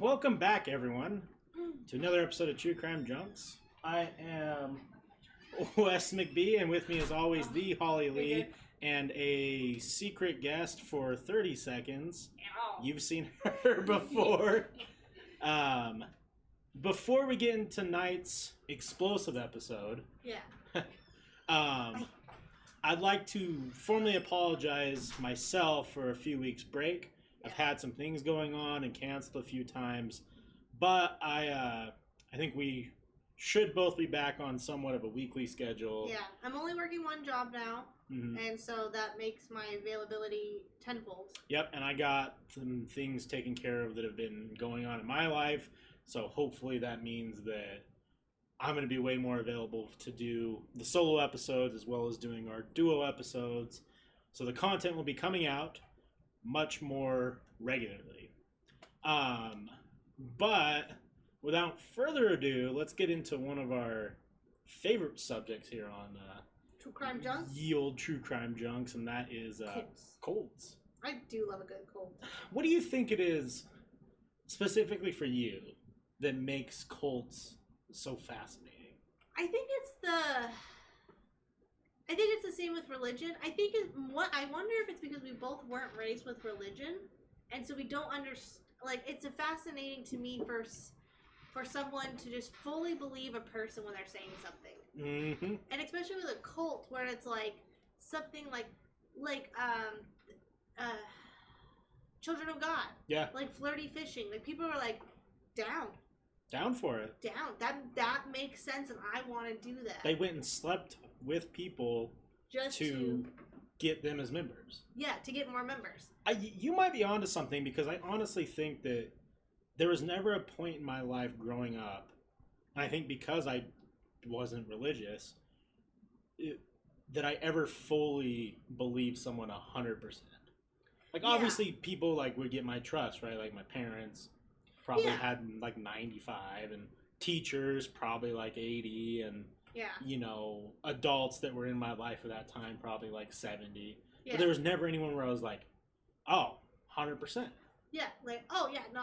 Welcome back, everyone, to another episode of True Crime Drunks. I am Wes McBee, and with me, as always, the Holly Lee, and a secret guest for 30 seconds. You've seen her before. Before we get into tonight's explosive episode, I'd like to formally apologize myself for a few weeks' break. I've had some things going on and canceled a few times, but I think we should both be back on somewhat of a weekly schedule. Yeah, I'm only working one job now, and so that makes my availability tenfold. Yep, and I got some things taken care of that have been going on in my life, so hopefully that means that I'm going to be way more available to do the solo episodes as well as doing our duo episodes. So the content will be coming out much more regularly. But without further ado, let's get into one of our favorite subjects here on True Crime Junks? Ye Old True Crime Junks, and that is colds. I do love a good cold. What do you think it is, specifically for you, that makes colds so fascinating? I think it's the same with religion. I wonder if it's because we both weren't raised with religion, and so we don't understand. Like, it's fascinating to me for someone to just fully believe a person when they're saying something, and especially with a cult where it's like something like Children of God, like flirty fishing. Like, people are like down for it. That makes sense, and I want to do that. They went and slept with people just to get them as members. Yeah, to get more members. You might be onto something, because I honestly think that there was never a point in my life growing up, and I think because I wasn't religious, that I ever fully believed someone 100%. Like, obviously, people would get my trust, right? Like, my parents probably had 95, and teachers probably 80, and adults that were in my life at that time probably 70. But there was never anyone where I was like, oh, 100%. Yeah, no,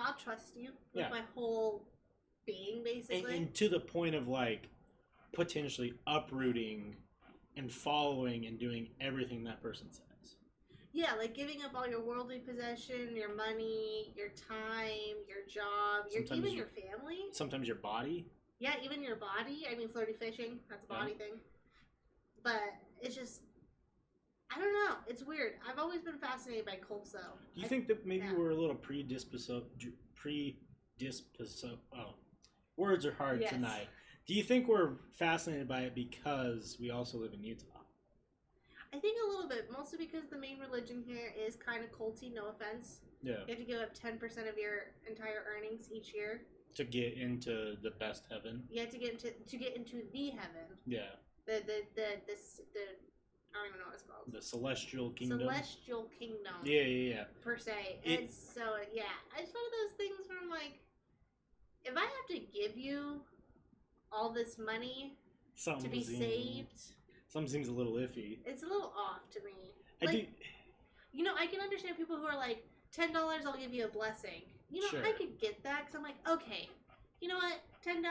I'll trust you with my whole being, basically. And to the point of potentially uprooting and following and doing everything that person says. Yeah, like giving up all your worldly possession, your money, your time, your job, even your family. Sometimes your body. Yeah, even your body. I mean, flirty fishing, that's a body thing. But it's just, I don't know. It's weird. I've always been fascinated by cults, though. Do you think that maybe we're a little words are hard tonight. Do you think we're fascinated by it because we also live in Utah? I think a little bit, mostly because the main religion here is kind of culty, no offense. Yeah. You have to give up 10% of your entire earnings each year to get into the best heaven. You have to get into the heaven. Yeah. The I don't even know what it's called. The celestial kingdom. Celestial kingdom. Yeah. Per se. And so it's one of those things where I'm like, if I have to give you all this money to be saved, something seems a little iffy. It's a little off to me. I can understand people who are like, $10, I'll give you a blessing. Sure. I could get that, because I'm like, okay, you know what? $10,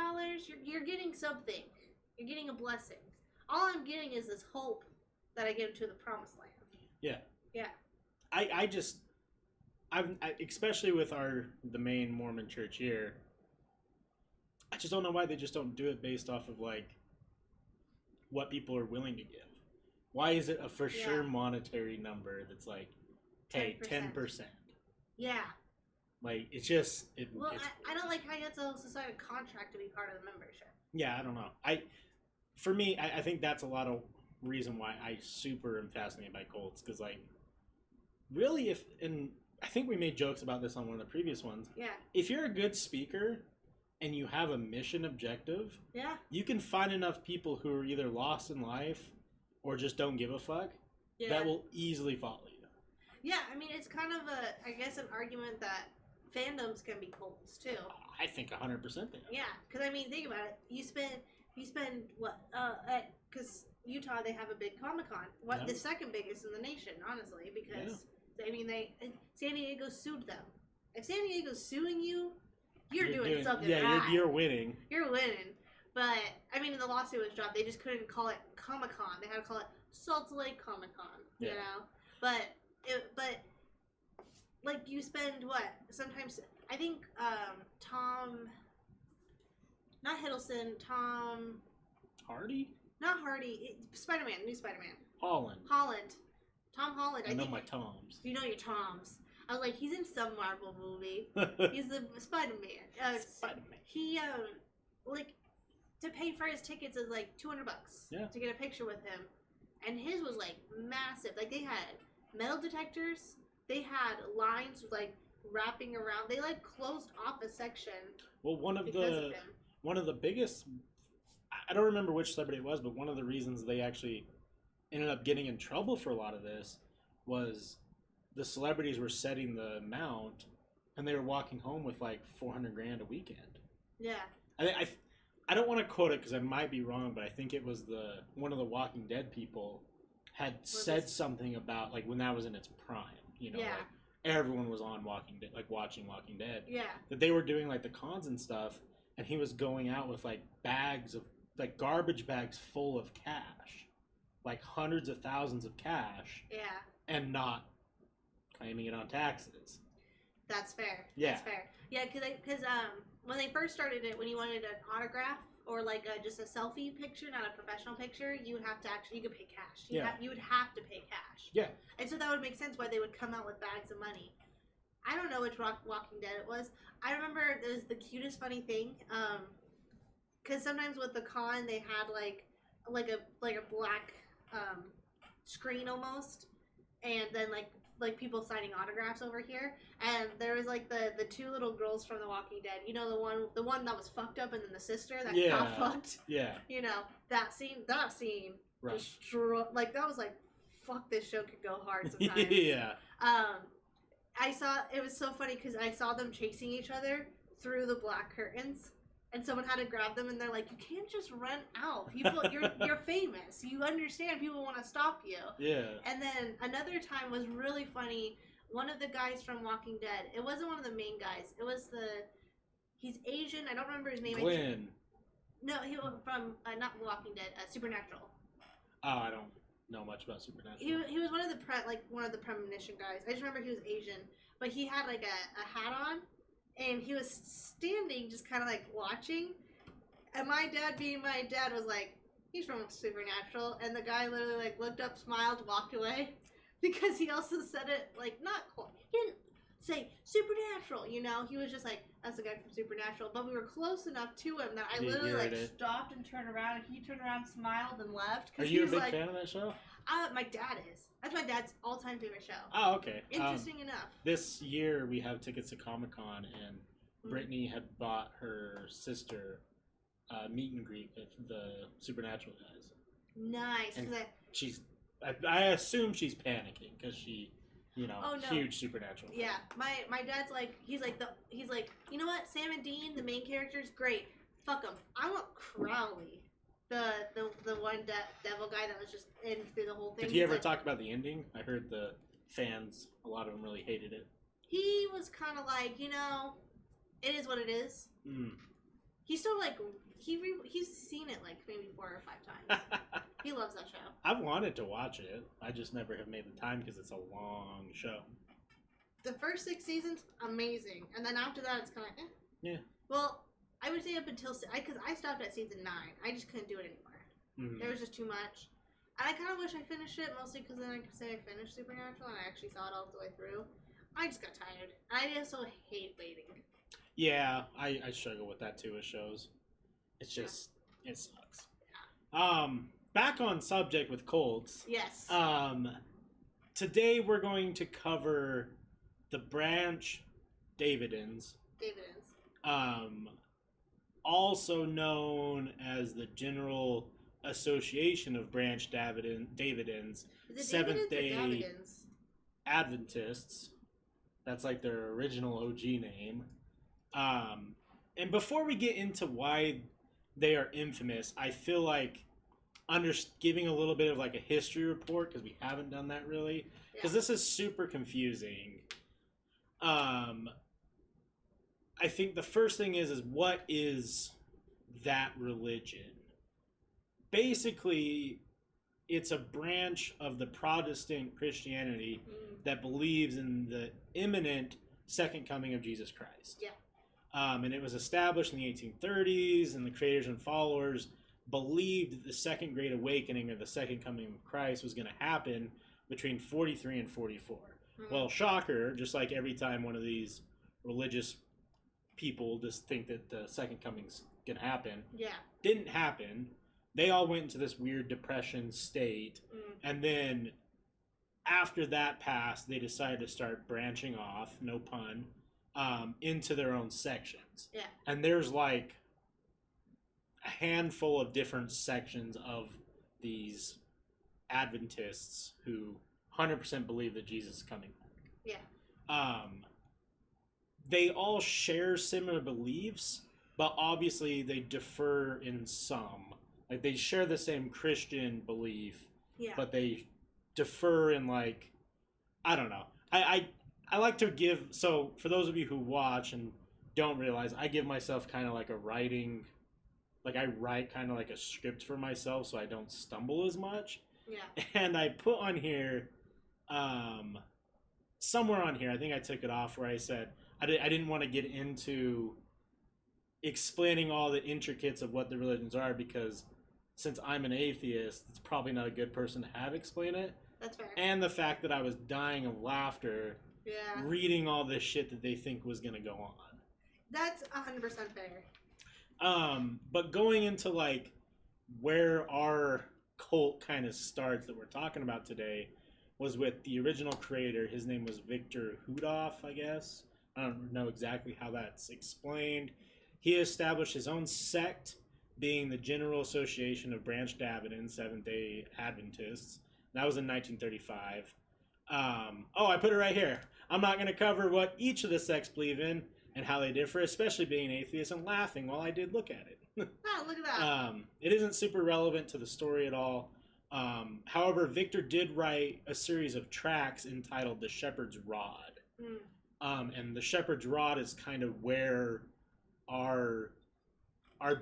you're getting something. You're getting a blessing. All I'm getting is this hope that I get into the promised land. Yeah. Yeah. I especially with the main Mormon church here, I just don't know why they just don't do it based off of what people are willing to give. Why is it a for sure monetary number that's hey, 10%? Yeah. It's just... I don't like how you have to sign a contract to be part of the membership. Yeah, I don't know. For me, I think that's a lot of reason why I super am fascinated by cults, because really, I think we made jokes about this on one of the previous ones. Yeah. If you're a good speaker and you have a mission objective, you can find enough people who are either lost in life or just don't give a fuck that will easily follow you. Yeah, I mean, it's kind of an argument that fandoms can be cults too. I think 100% they are. Yeah, because I mean, think about it. You spend what? Because Utah, they have a big Comic-Con. The second biggest in the nation, honestly, because I mean, San Diego sued them if San Diego's suing you, you're doing something right. right. You're winning. You're winning. But, I mean, the lawsuit was dropped. They just couldn't call it Comic-Con. They had to call it Salt Lake Comic-Con, you know? But, like, you spend, what? Sometimes, I think, Tom... Not Hiddleston, Tom... Hardy? Not Hardy. Spider-Man. New Spider-Man. Holland. Tom Holland. I know my Toms. You know your Toms. I was like, he's in some Marvel movie. He's the Spider-Man. Spider-Man. He, like, to pay for his tickets is like $200 to get a picture with him. And his was, like, massive. Like, they had metal detectors. They had lines, like, wrapping around. They, like, closed off a section. Well, one of the biggest... I don't remember which celebrity it was, but one of the reasons they actually ended up getting in trouble for a lot of this was the celebrities were setting the amount, and they were walking home with like $400,000 a weekend. Yeah. I don't want to quote it because I might be wrong, but I think it was one of the Walking Dead people had said something about like when that was in its prime. You know, like everyone was on Walking Dead, like watching Walking Dead. Yeah. That they were doing like the cons and stuff, and he was going out with like bags of like garbage bags full of cash, like hundreds of thousands of cash. Yeah. And not claiming it on taxes. That's fair. Yeah. That's fair. Yeah, because when they first started it, when you wanted an autograph or like just a selfie picture, not a professional picture, you would have to you could pay cash. You would have to pay cash. Yeah. And so that would make sense why they would come out with bags of money. I don't know which Walking Dead it was. I remember it was the cutest funny thing. Because sometimes with the con, they had like a black screen almost, and then like people signing autographs over here, and there was like the two little girls from The Walking Dead. You know, the one that was fucked up, and then the sister that got fucked. Yeah. You know that scene. Right. Like that was like, fuck, this show could go hard sometimes. Yeah. I saw it was so funny because I saw them chasing each other through the black curtains. And someone had to grab them, and they're like, "You can't just run out. People, you're famous. You understand. People want to stop you." Yeah. And then another time was really funny. One of the guys from Walking Dead. It wasn't one of the main guys. It was he's Asian. I don't remember his name. Glenn. No, he was from not Walking Dead. Supernatural. Oh, I don't know much about Supernatural. He was one of the premonition guys. I just remember he was Asian, but he had like a hat on. And he was standing, just kind of like watching. And my dad, being my dad, was like, "He's from Supernatural." And the guy literally like looked up, smiled, walked away, because he also said it like not quite. He didn't say Supernatural, you know. He was just like, "That's the guy from Supernatural." But we were close enough to him that I literally like stopped and turned around, and he turned around, smiled, and left. Are you a big fan of that show? My dad is. That's my dad's all-time favorite show. Oh, okay. Interesting enough. This year we have tickets to Comic-Con, and Brittany had bought her sister meet and greet with the Supernatural guys. Nice. I assume she's panicking because she, you know, huge Supernatural fan. Yeah, my dad's like, he's like, you know what, Sam and Dean, the main characters, great. Fuck them. I want Crowley. The one devil guy that was just in through the whole thing. Did he ever talk about the ending? I heard the fans, a lot of them really hated it. He was kind of like, you know, it is what it is. He's still like, he's seen it like maybe 4 or 5 times. He loves that show. I've wanted to watch it. I just never have made the time because it's a long show. The first 6 seasons, amazing. And then after that, it's kind of Yeah. Well, I would say up until, because I stopped at season 9. I just couldn't do it anymore. There was just too much. And I kind of wish I finished it, mostly because then I could say I finished Supernatural and I actually saw it all the way through. I just got tired. I also hate waiting. Yeah, I struggle with that too with shows. It's just, it sucks. Yeah. Back on subject with Colts. Yes. Today we're going to cover the Branch Davidians. Also known as the General Association of Branch Davidians, Seventh-day Adventists. That's like their original OG name. And before we get into why they are infamous, I feel like giving a little bit of like a history report, because we haven't done that really, because this is super confusing. I think the first thing is what is that religion? Basically, it's a branch of the Protestant Christianity that believes in the imminent second coming of Jesus Christ. Yeah. And it was established in the 1830s, and the creators and followers believed that the second great awakening or the second coming of Christ was going to happen between 43 and 44. Well, shocker, just like every time one of these religious people just think that the second coming's going to happen, didn't happen. They all went into this weird depression state, and then after that passed, they decided to start branching off, no pun, into their own sections. Yeah. And there's like a handful of different sections of these Adventists who 100% believe that Jesus is coming back. Yeah. They all share similar beliefs, but obviously they differ in some. Like, they share the same Christian belief, but they differ in, like, I don't know. I like to give, so for those of you who watch and don't realize, I give myself kind of like a writing, like I write kind of like a script for myself so I don't stumble as much. Yeah. And I put on here, somewhere on here, I think I took it off, where I said I didn't want to get into explaining all the intricacies of what the religions are, because since I'm an atheist, it's probably not a good person to have explain it. That's fair. And the fact that I was dying of laughter reading all this shit that they think was going to go on. That's 100% fair. But going into, like, where our cult kind of starts that we're talking about today was with the original creator. His name was Victor Hudoff, I guess. I don't know exactly how that's explained. He established his own sect, being the General Association of Branch Davidian, Seventh-day Adventists. That was in 1935. I put it right here. I'm not going to cover what each of the sects believe in and how they differ, especially being atheist, and laughing while I did look at it. Oh, look at that. It isn't super relevant to the story at all. However, Victor did write a series of tracts entitled The Shepherd's Rod. And The Shepherd's Rod is kind of where our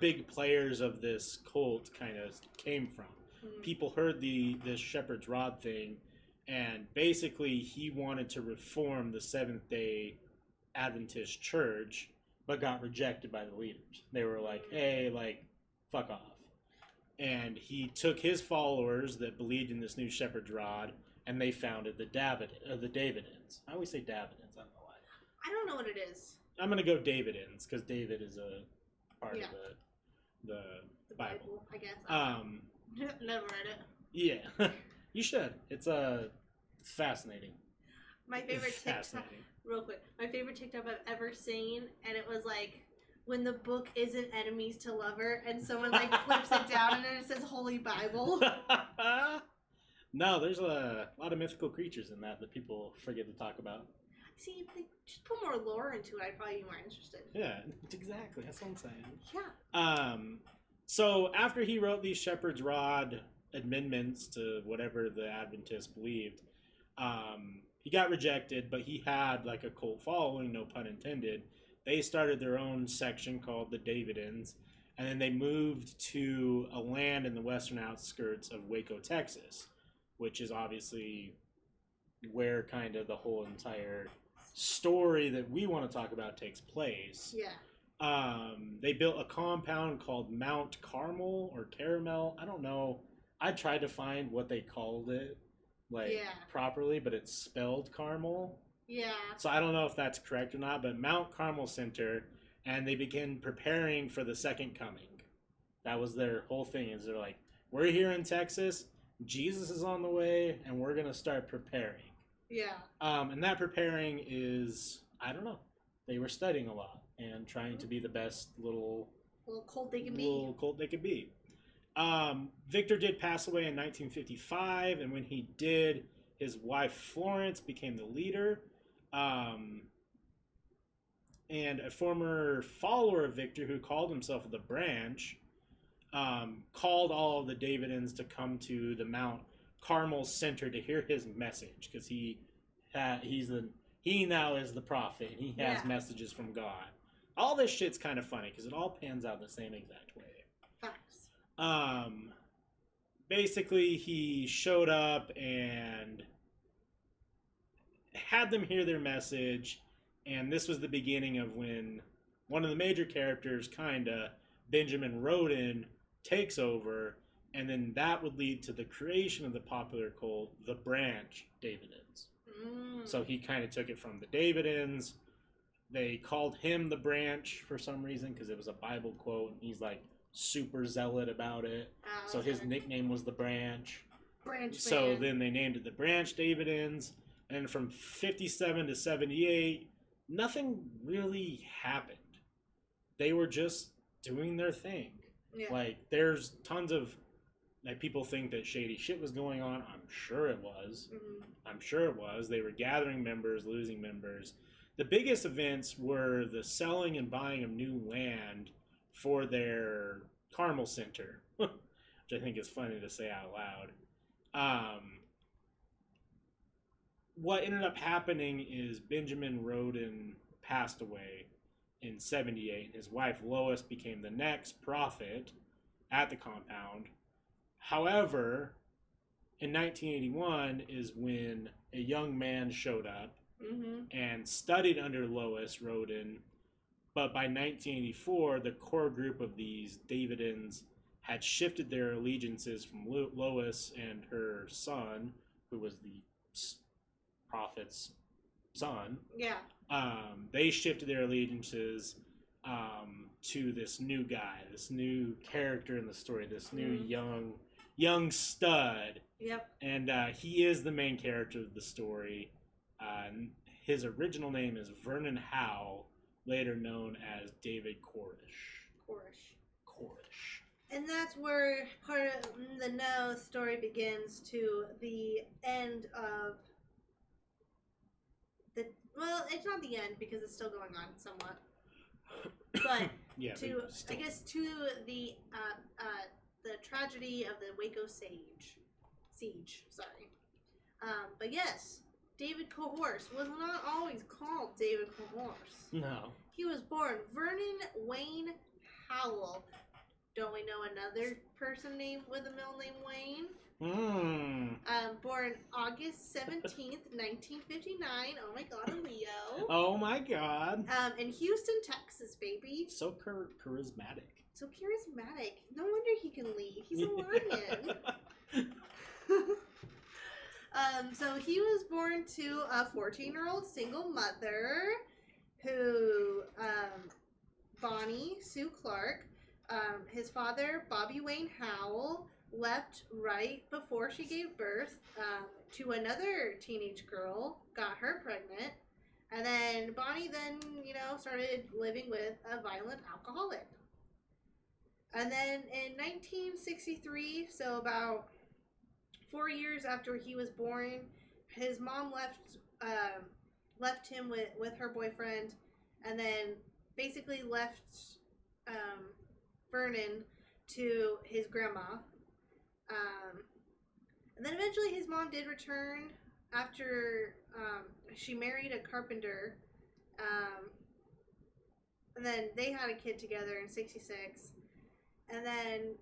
big players of this cult kind of came from. People heard this Shepherd's Rod thing, and basically he wanted to reform the Seventh-day Adventist church, but got rejected by the leaders. They were like, hey, like, fuck off. And he took his followers that believed in this new Shepherd's Rod, and they founded the Davidians. I always say Davidians, I don't know why. I don't know what it is. I'm going to go Davidians, because David is a part of the Bible, I guess. Never read it. Yeah, you should. It's fascinating. My favorite TikTok, real quick. My favorite TikTok I've ever seen, and it was like when the book isn't enemies to lover, and someone like flips it down, and then it says Holy Bible. No, there's a lot of mythical creatures in that people forget to talk about. See, if they just put more lore into it, I'd probably be more interested. Yeah, exactly. That's what I'm saying. Yeah. So after he wrote these Shepherd's Rod amendments to whatever the Adventists believed, he got rejected, but he had like a cult following, no pun intended. They started their own section called the Davidians, and then they moved to a land in the western outskirts of Waco, Texas, which is obviously where kind of the whole entire story that we want to talk about takes place. Yeah. They built a compound called Mount Carmel or Caramel. I don't know. I tried to find what they called it, properly, but it's spelled Carmel. Yeah. So I don't know if that's correct or not, but Mount Carmel Center, and they began preparing for the second coming. That was their whole thing, is they're like, we're here in Texas, Jesus is on the way, and we're going to start preparing. Yeah. And that preparing is, I don't know, they were studying a lot and trying to be the best little cult they could be. Victor did pass away in 1955, and when he did, his wife Florence became the leader. And a former follower of Victor, who called himself the Branch, called all of the Davidians to come to the Mount Carmel Center to hear his message, because he now is the prophet. He has messages from God. all this shit's kind of funny because it all pans out the same exact way. Facts. Basically, he showed up and had them hear their message, and this was the beginning of when one of the major characters, Benjamin Roden, takes over, and then that would lead to the creation of the popular cult, the Branch Davidians. So he kind of took it from the Davidians. They called him the Branch for some reason because it was a Bible quote, and he's like super zealot about it. So his nickname was the Branch. So then they named it the Branch Davidians, and from 57 to 78, nothing really happened. They were just doing their thing. Yeah. Like, there's tons of like people think that shady shit was going on. I'm sure it was. Mm-hmm. I'm sure it was. They were gathering members, losing members. The biggest events were the selling and buying of new land for their Carmel Center, which I think is funny to say out loud. What ended up happening is Benjamin Roden passed away in 78, and his wife Lois became the next prophet at the compound. However, in 1981 is when a young man showed up and studied under Lois Roden, but by 1984, the core group of these Davidians had shifted their allegiances from Lois and her son, who was the prophet's son. Yeah. They shifted their allegiances to this new guy, this new character in the story, this new young stud. Yep. And he is the main character of the story. His original name is Vernon Howe, later known as David Koresh. And that's where part of the story begins to the end of the... Well, it's not the end because it's still going on somewhat. But yeah, to the tragedy of the Waco siege. Sorry. But yes, David Cohorse was not always called David Cohorse. No. He was born Vernon Wayne Howell. Don't we know another person named with a middle name Wayne? Born August 17th, 1959. Oh my god, a Leo. Oh my god. In Houston, Texas, baby. So charismatic. So charismatic. No wonder he can lead. He's a lion. So he was born to a 14-year-old single mother who, Bonnie Sue Clark, his father, Bobby Wayne Howell, left right before she gave birth to another teenage girl, got her pregnant, and then Bonnie started living with a violent alcoholic. And then in 1963, so about 4 years after he was born, his mom left him with her boyfriend, and then basically left Vernon to his grandma. And then eventually his mom did return after she married a carpenter. And then they had a kid together in 66. And then,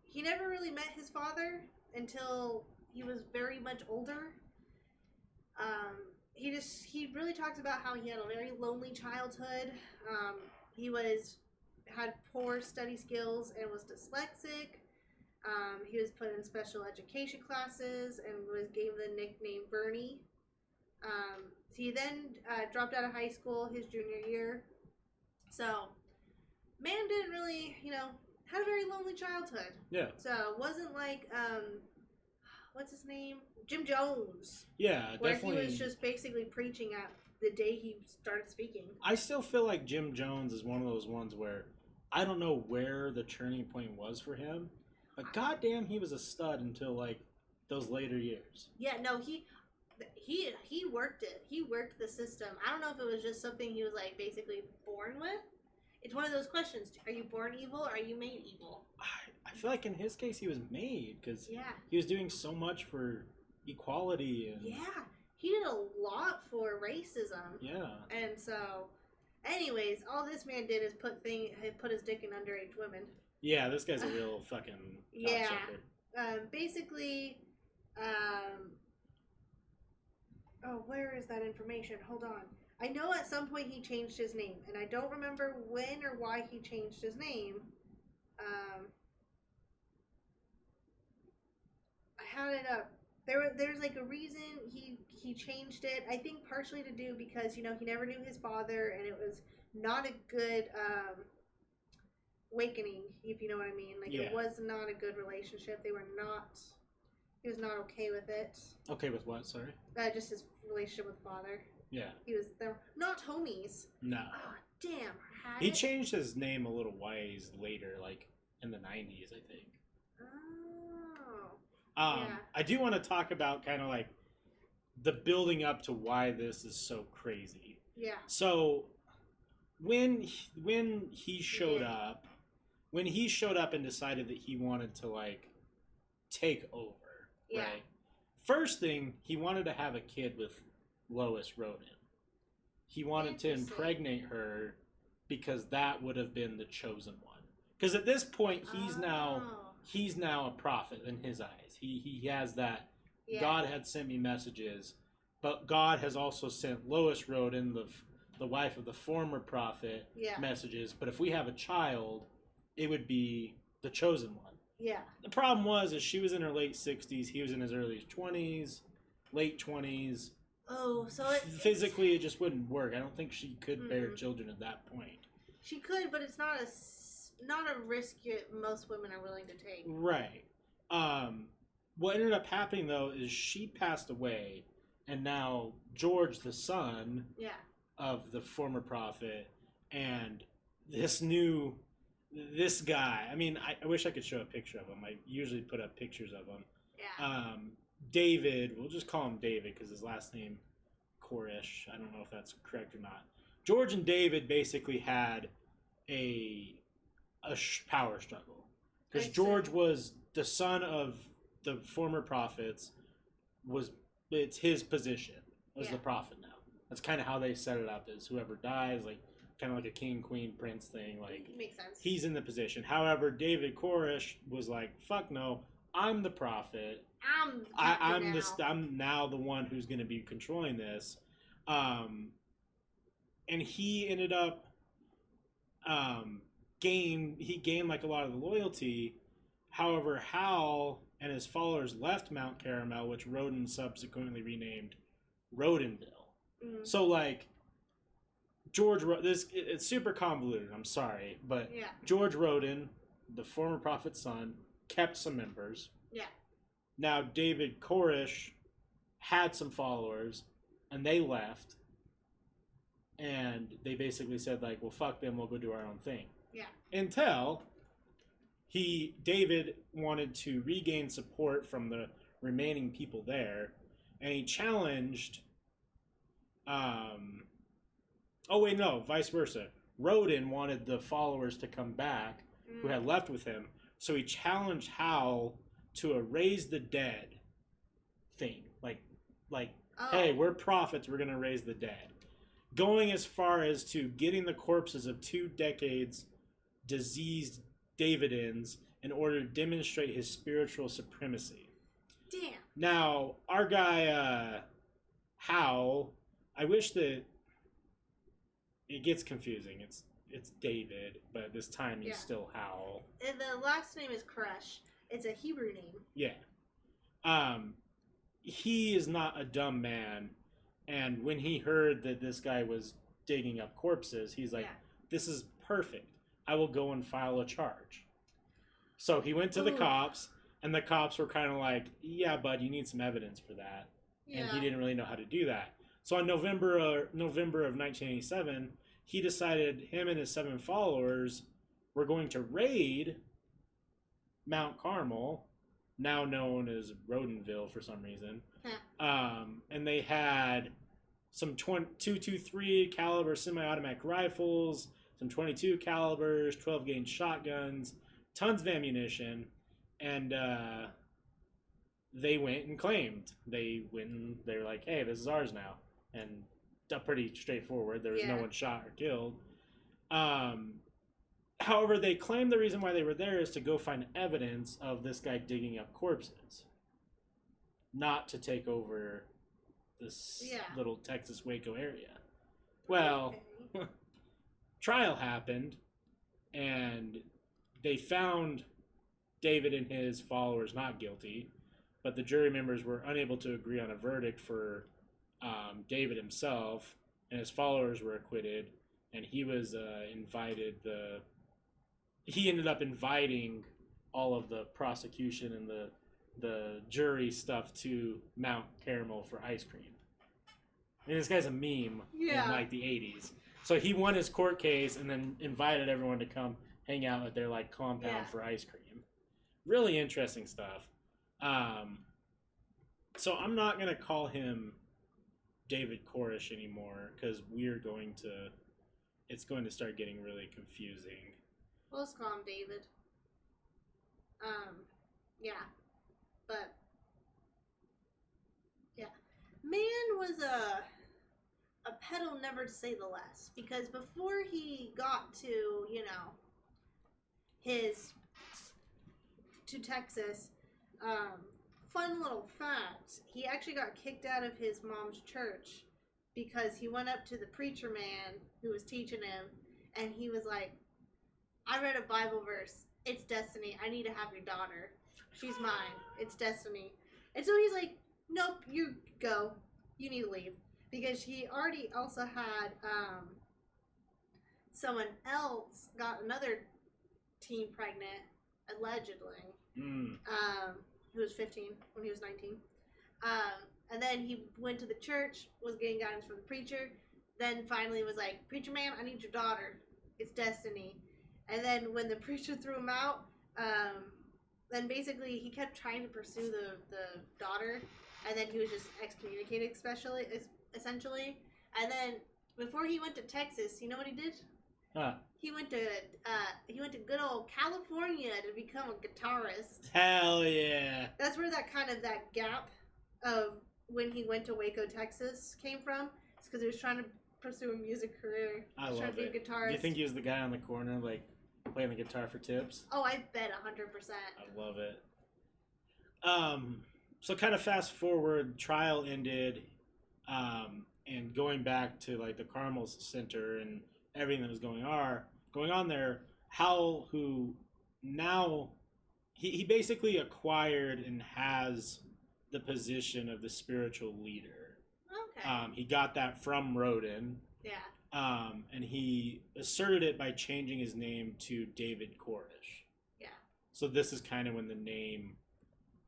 he never really met his father until he was very much older. He really talked about how he had a very lonely childhood. He had poor study skills and was dyslexic. He was put in special education classes and was given the nickname Bernie. He then dropped out of high school his junior year. So, man didn't really, had a very lonely childhood. Yeah. So, it wasn't like, what's his name? Jim Jones. Yeah, where definitely. Where he was just basically preaching at the day he started speaking. I still feel like Jim Jones is one of those ones where I don't know where the turning point was for him, but goddamn, he was a stud until like those later years. Yeah, no, he worked it. He worked the system. I don't know if it was just something he was like basically born with. It's one of those questions: are you born evil or are you made evil? I feel like in his case he was made because yeah, he was doing so much for equality and yeah, he did a lot for racism. Yeah, Anyways, all this man did is put his dick in underage women. Yeah, this guy's a real fucking yeah. cocksucker. Basically, oh, where is that information? Hold on. I know at some point he changed his name, and I don't remember when or why he changed his name. I had it up. There's like a reason he changed it. I think partially to do because he never knew his father, and it was not a good awakening, if you know what I mean. Like it was not a good relationship. They were not. He was not okay with it. Okay with what? Sorry. Just his relationship with father. Yeah. They're not homies. No. Oh, damn. He changed his name a little ways later, like in the 90s, I think. Oh. Yeah. I do want to talk about kind of like the building up to why this is so crazy. Yeah. So when he showed up, and decided that he wanted to like take over, right? First thing, he wanted to have a kid with Lois Rodin. He wanted to impregnate her because that would have been the chosen one. Because at this point, he's now a prophet in his eyes. He has that. Yeah. God had sent me messages, but God has also sent Lois Rodin, the wife of the former prophet, messages. But if we have a child, it would be the chosen one. Yeah. The problem is she was in her late 60s. He was in his early 20s, late 20s. Oh, so physically it just wouldn't work. I don't think she could bear children at that point. She could, but it's not a risk most women are willing to take. Right. What ended up happening though is she passed away, and now George, the son of the former prophet, and this guy. I mean, I wish I could show a picture of him. I usually put up pictures of him. Yeah. David, we'll just call him David because his last name Koresh. I don't know if that's correct or not. George and David basically had a power struggle because George was the son of the former prophets. It's his position as the prophet now. That's kind of how they set it up, is whoever dies, like kind of like a king, queen, prince thing. Like makes sense. He's in the position. However, David Koresh was like, "Fuck no, I'm the prophet. I'm now the one who's going to be controlling this." And he ended up gained like a lot of the loyalty. However, Hal and his followers left Mount Caramel, which Rodin subsequently renamed Rodinville. Mm-hmm. So like it's super convoluted. I'm sorry, but George Rodin, the former prophet's son, kept some members. Yeah. Now David Koresh had some followers, and they left, and they basically said like, "Well, fuck them. We'll go do our own thing." Yeah. Until David wanted to regain support from the remaining people there, and he challenged. Vice versa. Rodin wanted the followers to come back who had left with him, so he challenged Hal to a raise the dead thing. Hey, we're prophets, we're going to raise the dead. Going as far as to getting the corpses of 2 decades diseased Davidians in order to demonstrate his spiritual supremacy. Damn. Now, our guy, Hal, I wish that it gets confusing. It's David, but this time he's still Hal. And the last name is Koresh. It's a Hebrew name. Yeah. He is not a dumb man, and when he heard that this guy was digging up corpses, he's like, "This is perfect. I will go and file a charge." So he went to the cops, and the cops were kind of like, "Yeah, bud, you need some evidence for that." Yeah. And he didn't really know how to do that. So in November of 1987, he decided him and his 7 followers were going to raid Mount Carmel, now known as Rodinville for some reason. And they had some 223 caliber semi-automatic rifles, some 22 calibers, 12 gauge shotguns, tons of ammunition, and they went and claimed. They were like, "Hey, this is ours now," and pretty straightforward. There was no Yeah. one shot or killed. However, they claim the reason why they were there is to go find evidence of this guy digging up corpses, not to take over this little Texas Waco area. Well, Okay. trial happened, and they found David and his followers not guilty, but the jury members were unable to agree on a verdict for David himself, and his followers were acquitted, and he was he ended up inviting all of the prosecution and the jury stuff to Mount Carmel for ice cream. I mean, this guy's a meme in like the 80s. So he won his court case and then invited everyone to come hang out at their like compound for ice cream. Really interesting stuff. So I'm not gonna call him David Koresh anymore because it's going to start getting really confusing. We'll just call him David. Yeah. But, yeah. Man was a pedal never to say the less. Because before he got to, to Texas, fun little fact, he actually got kicked out of his mom's church because he went up to the preacher man who was teaching him, and he was like, I read a Bible verse. It's destiny. I need to have your daughter. She's mine. It's destiny. And so he's like, nope, you go. You need to leave. Because he already also had someone else got another teen pregnant, allegedly. Who was 15 when he was 19. And then he went to the church, was getting guidance from the preacher. Then finally was like, preacher man, I need your daughter. It's destiny. And then when the preacher threw him out, then basically he kept trying to pursue the daughter, and then he was just excommunicated, essentially. And then before he went to Texas, you know what he did? Huh. He went to good old California to become a guitarist. Hell yeah! That's where that gap of when he went to Waco, Texas, came from. It's because he was trying to pursue a music career. I love trying to be a guitarist. Do you think he was the guy on the corner, like, playing the guitar for tips? Oh, I bet 100%. I love it. So kind of fast forward, trial ended, and going back to like the Carmel Center and everything that was going on there. Hal, who now he basically acquired and has the position of the spiritual leader. Okay. He got that from Roden. Yeah. And he asserted it by changing his name to David Koresh. Yeah. So this is kind of when the name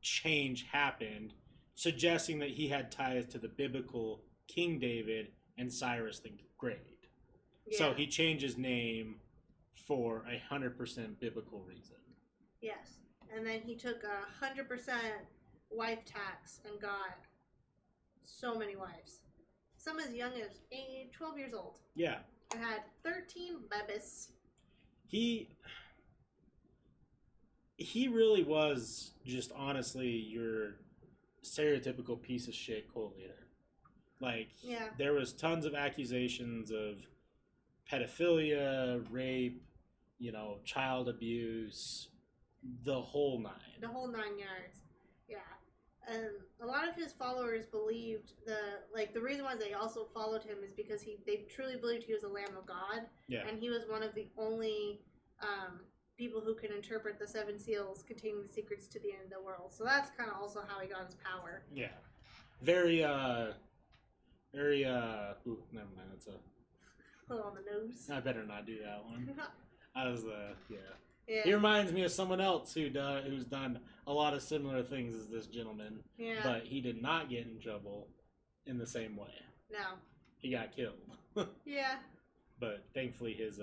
change happened, suggesting that he had ties to the biblical King David and Cyrus the Great. Yeah. So he changed his name for 100% biblical reason. Yes. And then he took 100% wife tax and got so many wives. Some as young as 12 years old. Yeah. And had 13 babies. He really was just honestly your stereotypical piece of shit cult leader. Like, there was tons of accusations of pedophilia, rape, child abuse, the whole nine. The whole 9 yards. Yeah. And a lot of his followers believed the reason why they also followed him is because they truly believed he was the Lamb of God. Yeah. And he was one of the only people who can interpret the 7 seals containing the secrets to the end of the world. So that's kind of also how he got his power. Yeah. Very, ooh, never mind, that's a little on the nose. I better not do that one. Yeah. He reminds me of someone else who's done a lot of similar things as this gentleman. Yeah. But he did not get in trouble in the same way. No. He got killed. Yeah. But thankfully his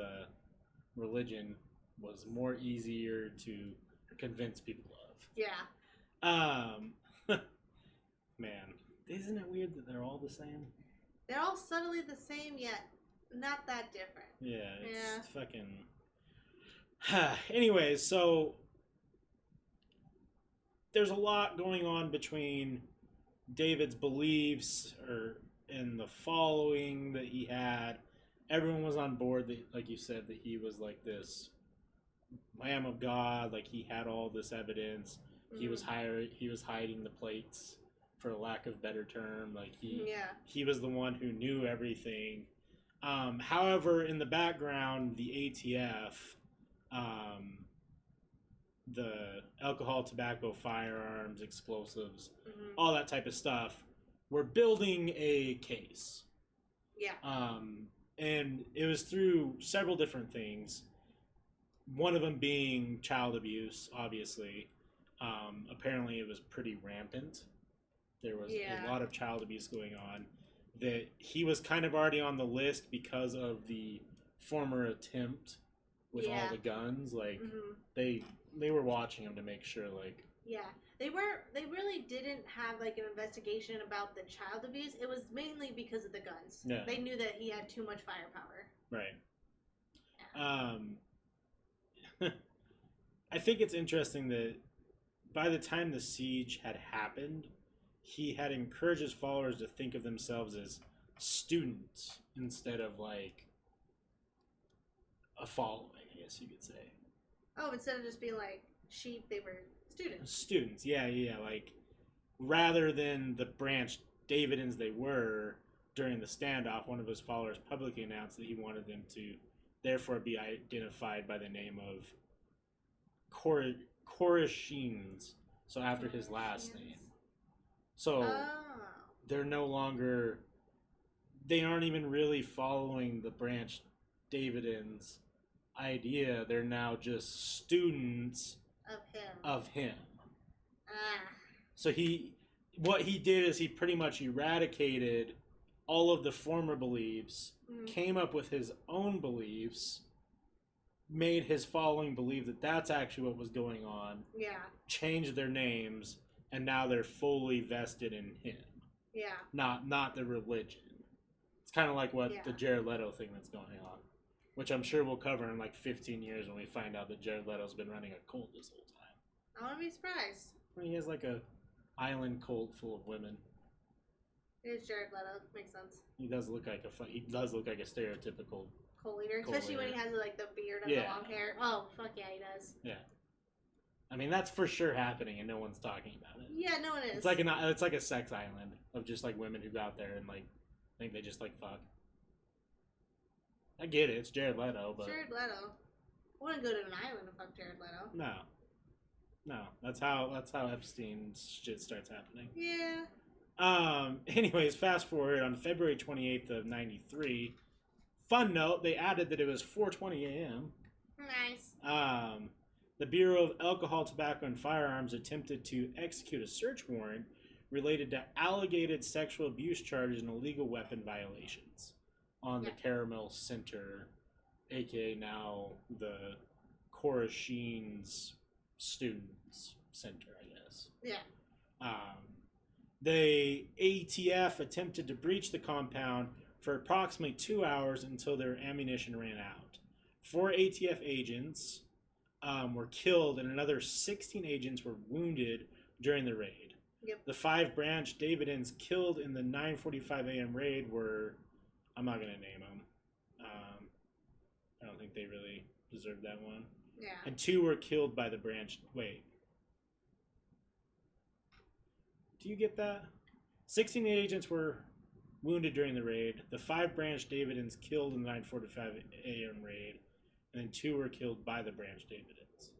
religion was more easier to convince people of. Yeah. Man, isn't it weird that they're all the same? They're all subtly the same, yet not that different. Yeah, it's fucking... Anyways, so there's a lot going on between David's beliefs, or and the following that he had. Everyone was on board that, like you said, that he was like this Lamb of God. Like he had all this evidence. He was hiding the plates, for lack of better term. Like he was the one who knew everything. However, in the background, the ATF, the alcohol, tobacco, firearms, explosives, all that type of stuff, were building a case. Yeah. And it was through several different things. One of them being child abuse, obviously. Apparently, it was pretty rampant. There was a lot of child abuse going on. That he was kind of already on the list because of the former attempt with all the guns. Like they were watching him to make sure. Like they really didn't have like an investigation about the child abuse. It was mainly because of the guns. Yeah. They knew that he had too much firepower. Right. Yeah. I think it's interesting that by the time the siege had happened, he had encouraged his followers to think of themselves as students instead of like a following, I guess you could say. Oh, instead of just being like sheep, they were students. Students, yeah. Like, rather than the Branch Davidians they were during the standoff, one of his followers publicly announced that he wanted them to therefore be identified by the name of Koresheans, so after his last name. So they're no longer, they aren't even really following the Branch Davidians idea. They're now just students of him. So what he did is he pretty much eradicated all of the former beliefs, came up with his own beliefs, made his following believe that that's actually what was going on. Yeah. Changed their names, and now they're fully vested in him. Yeah. Not the religion. It's kind of like the Jared Leto thing that's going on, which I'm sure we'll cover in like 15 years when we find out that Jared Leto's been running a cult this whole time. I wouldn't be surprised. I mean, he has like a island cult full of women. It is Jared Leto. Makes sense. He does look like a stereotypical cult leader, especially when he has like the beard and the long hair. Oh, fuck yeah, he does. Yeah. I mean, that's for sure happening, and no one's talking about it. Yeah, no one is. It's like a sex island of just like women who go out there and like think they just like fuck. I get it. It's Jared Leto, but Jared Leto. I wouldn't go to an island and fuck Jared Leto. No. That's how Epstein's shit starts happening. Yeah. Anyways, fast forward on February 28th of '93. Fun note: they added that it was 4:20 a.m. Nice. The Bureau of Alcohol, Tobacco, and Firearms attempted to execute a search warrant related to alleged sexual abuse charges and illegal weapon violations on the Caramel Center, aka now the Koresheans Students Center, I guess. Yeah. The ATF attempted to breach the compound for approximately 2 hours until their ammunition ran out. 4 ATF agents were killed, and another 16 agents were wounded during the raid. Yep. The 5 Branch Davidians killed in the 9:45 a.m. raid were, I'm not going to name them. I don't think they really deserved that one. Yeah. And 2 were killed by the Branch. Wait. Do you get that? 16 agents were wounded during the raid. The 5 Branch Davidians killed in the 9:45 a.m. raid. And then 2 were killed by the Branch Davidians.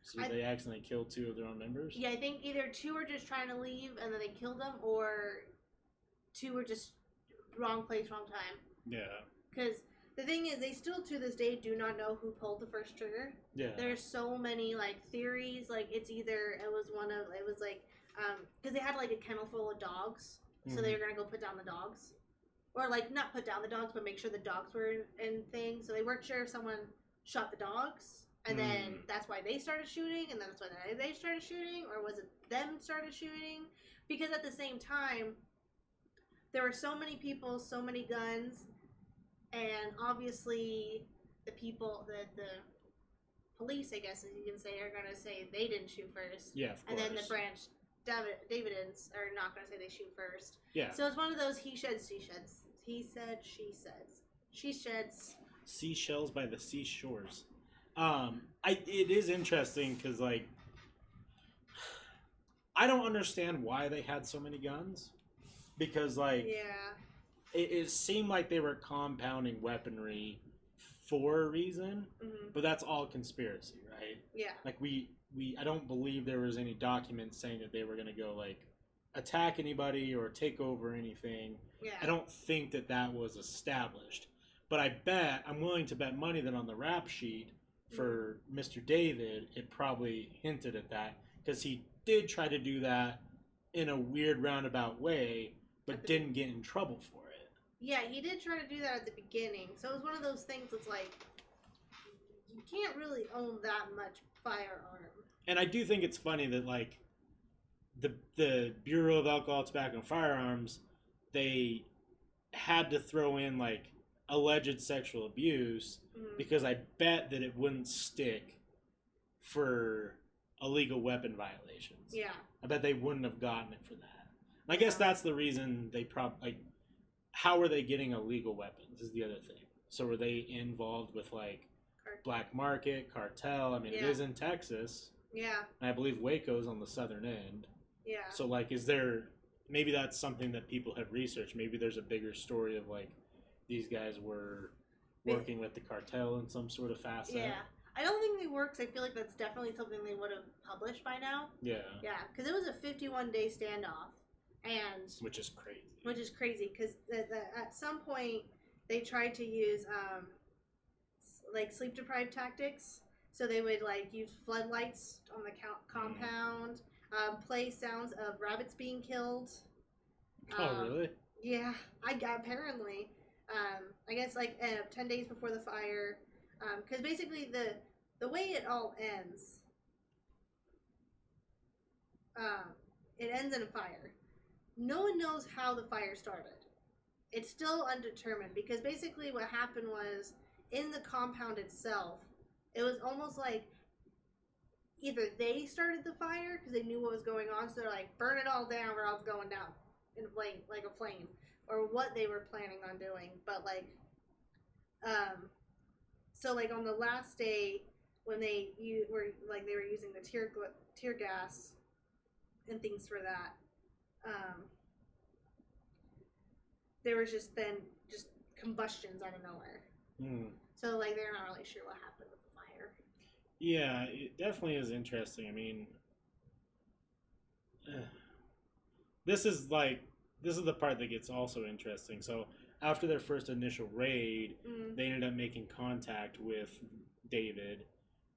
So they accidentally killed 2 of their own members? Yeah, I think either 2 were just trying to leave and then they killed them, or 2 were just wrong place, wrong time. Yeah. Because the thing is, they still to this day do not know who pulled the first trigger. Yeah. There's so many like theories. Like because they had like a kennel full of dogs, so they were gonna go put down the dogs. Or, like, not put down the dogs, but make sure the dogs were in things. So they weren't sure if someone shot the dogs, and then that's why they started shooting, and then that's why they started shooting, or was it them started shooting? Because at the same time, there were so many people, so many guns, and obviously the people, the police, I guess, as you can say, are going to say they didn't shoot first. Yeah, of course. And then the Branch Davidians are not going to say they shoot first. Yeah. So it's one of those he sheds, she sheds. He said, she says. She sheds. Seashells by the seashores. It is interesting because, like, I don't understand why they had so many guns. Because, like, it seemed like they were compounding weaponry for a reason, but that's all conspiracy, right? Yeah. Like, I don't believe there was any documents saying that they were going to go, like, attack anybody or take over anything. Yeah. I don't think that was established. But I'm willing to bet money that on the rap sheet for Mr. David, it probably hinted at that. Because he did try to do that in a weird roundabout way, but didn't get in trouble for it. Yeah, he did try to do that at the beginning. So it was one of those things that's like, you can't really own that much firearm. And I do think it's funny that, like, the Bureau of Alcohol, Tobacco, and Firearms, they had to throw in, like, alleged sexual abuse because I bet that it wouldn't stick for illegal weapon violations. Yeah. I bet they wouldn't have gotten it for that. I guess that's the reason they like, how are they getting illegal weapons is the other thing. So were they involved with, like, black market, cartel? I mean, it is in Texas. Yeah. And I believe Waco's on the southern end. Yeah. So, like, maybe that's something that people have researched. Maybe there's a bigger story of, like, these guys were working with the cartel in some sort of facet. Yeah. I don't think they were, because I feel like that's definitely something they would have published by now. Yeah. Yeah, because it was a 51-day standoff. Which is crazy. Which is crazy, because at some point they tried to use, like, sleep-deprived tactics. So they would, like, use floodlights on the compound, play sounds of rabbits being killed. Oh, really? Yeah, apparently. I guess, like, 10 days before the fire. Because basically the way it all ends, it ends in a fire. No one knows how the fire started. It's still undetermined, because basically what happened was, in the compound itself, it was almost like either they started the fire because they knew what was going on, so they're like, burn it all down or else it's going down in flame, like a flame, or what they were planning on doing. But, like, so, like, on the last day when they were using the tear gas and things for that, there was just combustions out of nowhere. So, like, they're not really sure what happened with the fire. Yeah, it definitely is interesting. I mean, this is the part that gets also interesting. So after their first initial raid, they ended up making contact with David,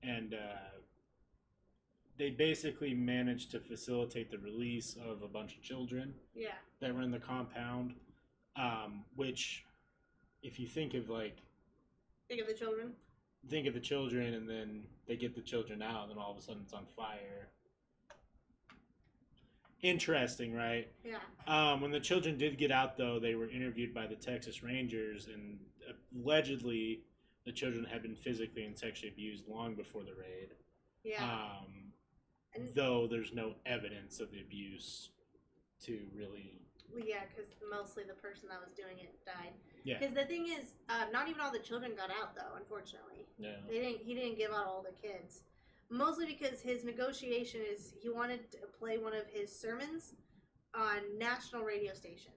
and they basically managed to facilitate the release of a bunch of children that were in the compound, which, if you think of, like... Think of the children? Think of the children, and then they get the children out, and then all of a sudden it's on fire. Interesting, right? Yeah. When the children did get out, though, they were interviewed by the Texas Rangers, and allegedly the children had been physically and sexually abused long before the raid. Yeah. Though there's no evidence of the abuse to really... Yeah, because mostly the person that was doing it died. Yeah. Because the thing is, not even all the children got out, though, unfortunately. Yeah. He didn't give out all the kids. Mostly because his negotiation is he wanted to play one of his sermons on national radio station.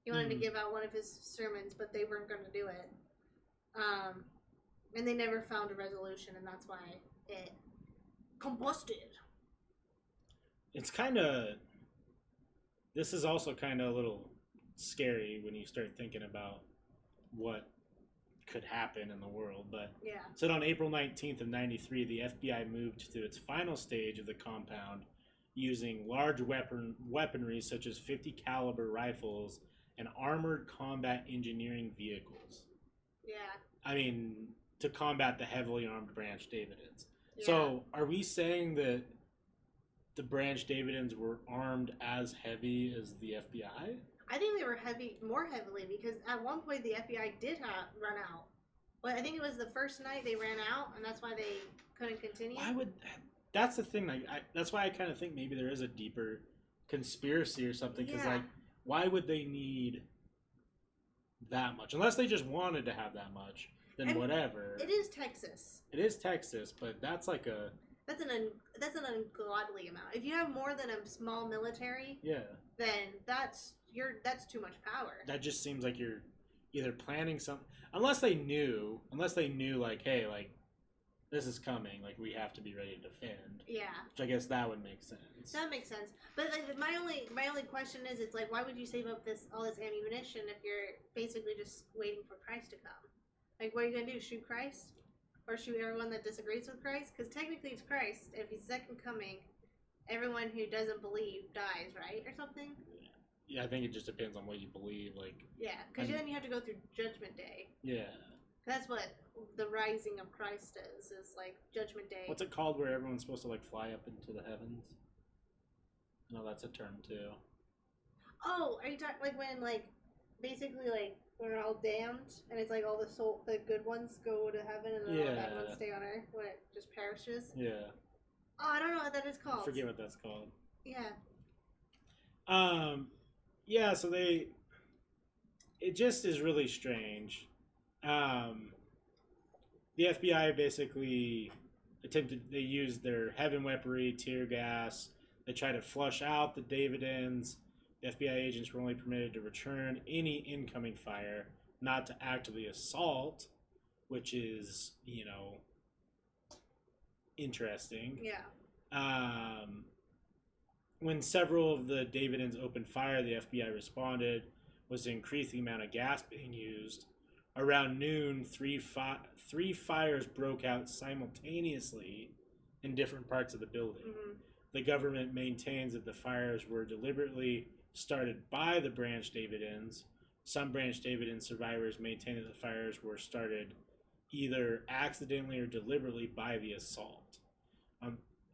He wanted to give out one of his sermons, but they weren't going to do it. And they never found a resolution, and that's why it combusted. It's kind of... This is also kind of a little scary when you start thinking about what could happen in the world. But so on April 19th of 93, the FBI moved to its final stage of the compound using large weaponry such as 50 caliber rifles and armored combat engineering vehicles. Yeah. I mean, to combat the heavily armed Branch Davidians. Yeah. So are we saying that the Branch Davidians were armed as heavy as the FBI? I think they were more heavily, because at one point the FBI did run out. Well, I think it was the first night they ran out, and that's why they couldn't continue. that's the thing. Like, that's why I kind of think maybe there is a deeper conspiracy or something. Because like, why would they need that much? Unless they just wanted to have that much, then whatever. It is Texas. It is Texas, but that's like a that's an ungodly amount. If you have more than a small military, then that's too much power. That just seems like you're either planning something, unless they knew like, hey, like this is coming, like we have to be ready to defend. Yeah. Which I guess that would make sense. That makes sense. But like, my only question is, it's like, why would you save up all this ammunition if you're basically just waiting for Christ to come? Like, what are you gonna do? Shoot Christ? Or shoot everyone that disagrees with Christ? Because technically it's Christ. If he's second coming, everyone who doesn't believe dies, right? Or something? Yeah, I think it just depends on what you believe. Like, yeah, because then you have to go through Judgment Day. Yeah. That's what the rising of Christ is like Judgment Day. What's it called where everyone's supposed to like fly up into the heavens? No, that's a term too. Oh, are you talking like when like basically like we're all damned and it's like all the good ones go to heaven and then all the bad ones stay on earth when it just perishes? Yeah. Oh, I don't know what that is called. I forget what that's called. Yeah. Yeah, so it just is really strange. The FBI basically they used their heaven weaponry, tear gas. They tried to flush out the Davidians. The FBI agents were only permitted to return any incoming fire, not to actively assault, which is, interesting. Yeah. When several of the Davidians opened fire, the FBI responded, was to increase the amount of gas being used. Around noon, three fires broke out simultaneously in different parts of the building. Mm-hmm. The government maintains that the fires were deliberately started by the Branch Davidians. Some Branch Davidian survivors maintain that the fires were started either accidentally or deliberately by the assault.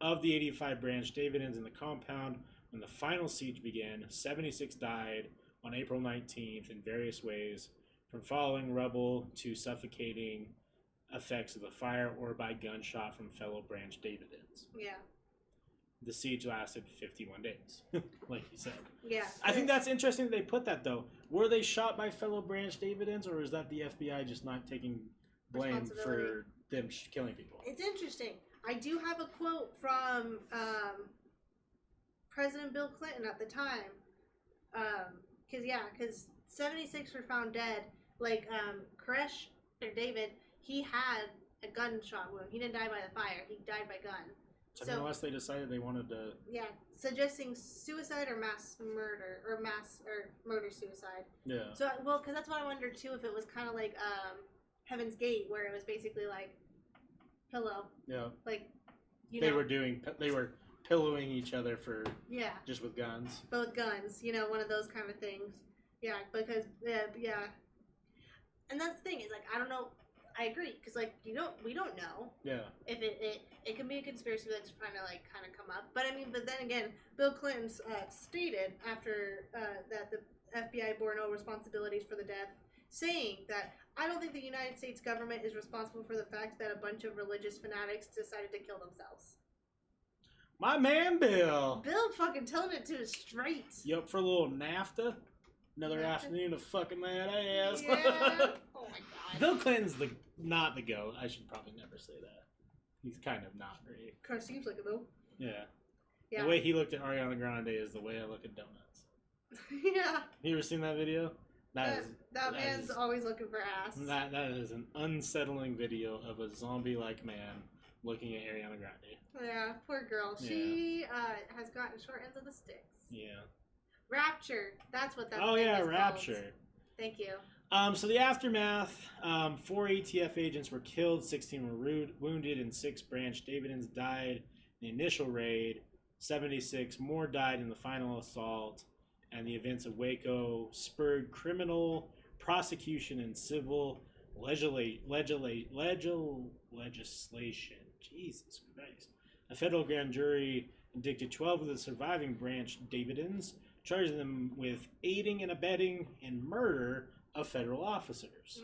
Of the 85 Branch Davidians in the compound, when the final siege began, 76 died on April 19th in various ways, from falling rubble to suffocating effects of the fire or by gunshot from fellow Branch Davidians. Yeah. The siege lasted 51 days, like you said. Yeah. I think that's interesting that they put that, though. Were they shot by fellow Branch Davidians, or is that the FBI just not taking blame for them killing people? It's interesting. I do have a quote from President Bill Clinton at the time. Because 76 were found dead. Like, Koresh, or David, he had a gunshot wound. He didn't die by the fire. He died by gun. So unless they decided they wanted to... Yeah, suggesting suicide or mass murder, or murder-suicide. Yeah. So, well, because that's what I wondered, too, if it was kind of like Heaven's Gate, where it was basically like pillow. Yeah. Like, they were pillowing each other for... Yeah. Just with guns. Both guns, one of those kind of things. Yeah, because, yeah. And that's the thing, is like, I don't know... I agree, because like we don't know. Yeah. If it can be a conspiracy that's trying to like kind of come up, but then again, Bill Clinton stated after that the FBI bore no responsibilities for the death, saying that I don't think the United States government is responsible for the fact that a bunch of religious fanatics decided to kill themselves. My man, Bill. Bill fucking telling it to us straight. You up for a little NAFTA? Another afternoon of fucking that ass. Yeah. Oh my god. Bill Clinton's not the GOAT. I should probably never say that. He's kind of not very. Kind of seems like it though. Yeah. Yeah. The way he looked at Ariana Grande is the way I look at donuts. Yeah. You ever seen that video? That man's always looking for ass. That is an unsettling video of a zombie-like man looking at Ariana Grande. Yeah, poor girl. Yeah. She has gotten short ends of the sticks. Yeah. Rapture. That's what that thing is Rapture. called. Thank you. So the aftermath, 4 ATF agents were killed, 16 were wounded, and 6 Branch Davidians died in the initial raid. 76 more died in the final assault, and the events of Waco spurred criminal prosecution and civil legislation. Jesus Christ. A federal grand jury indicted 12 of the surviving Branch Davidians, charging them with aiding and abetting and murder of federal officers.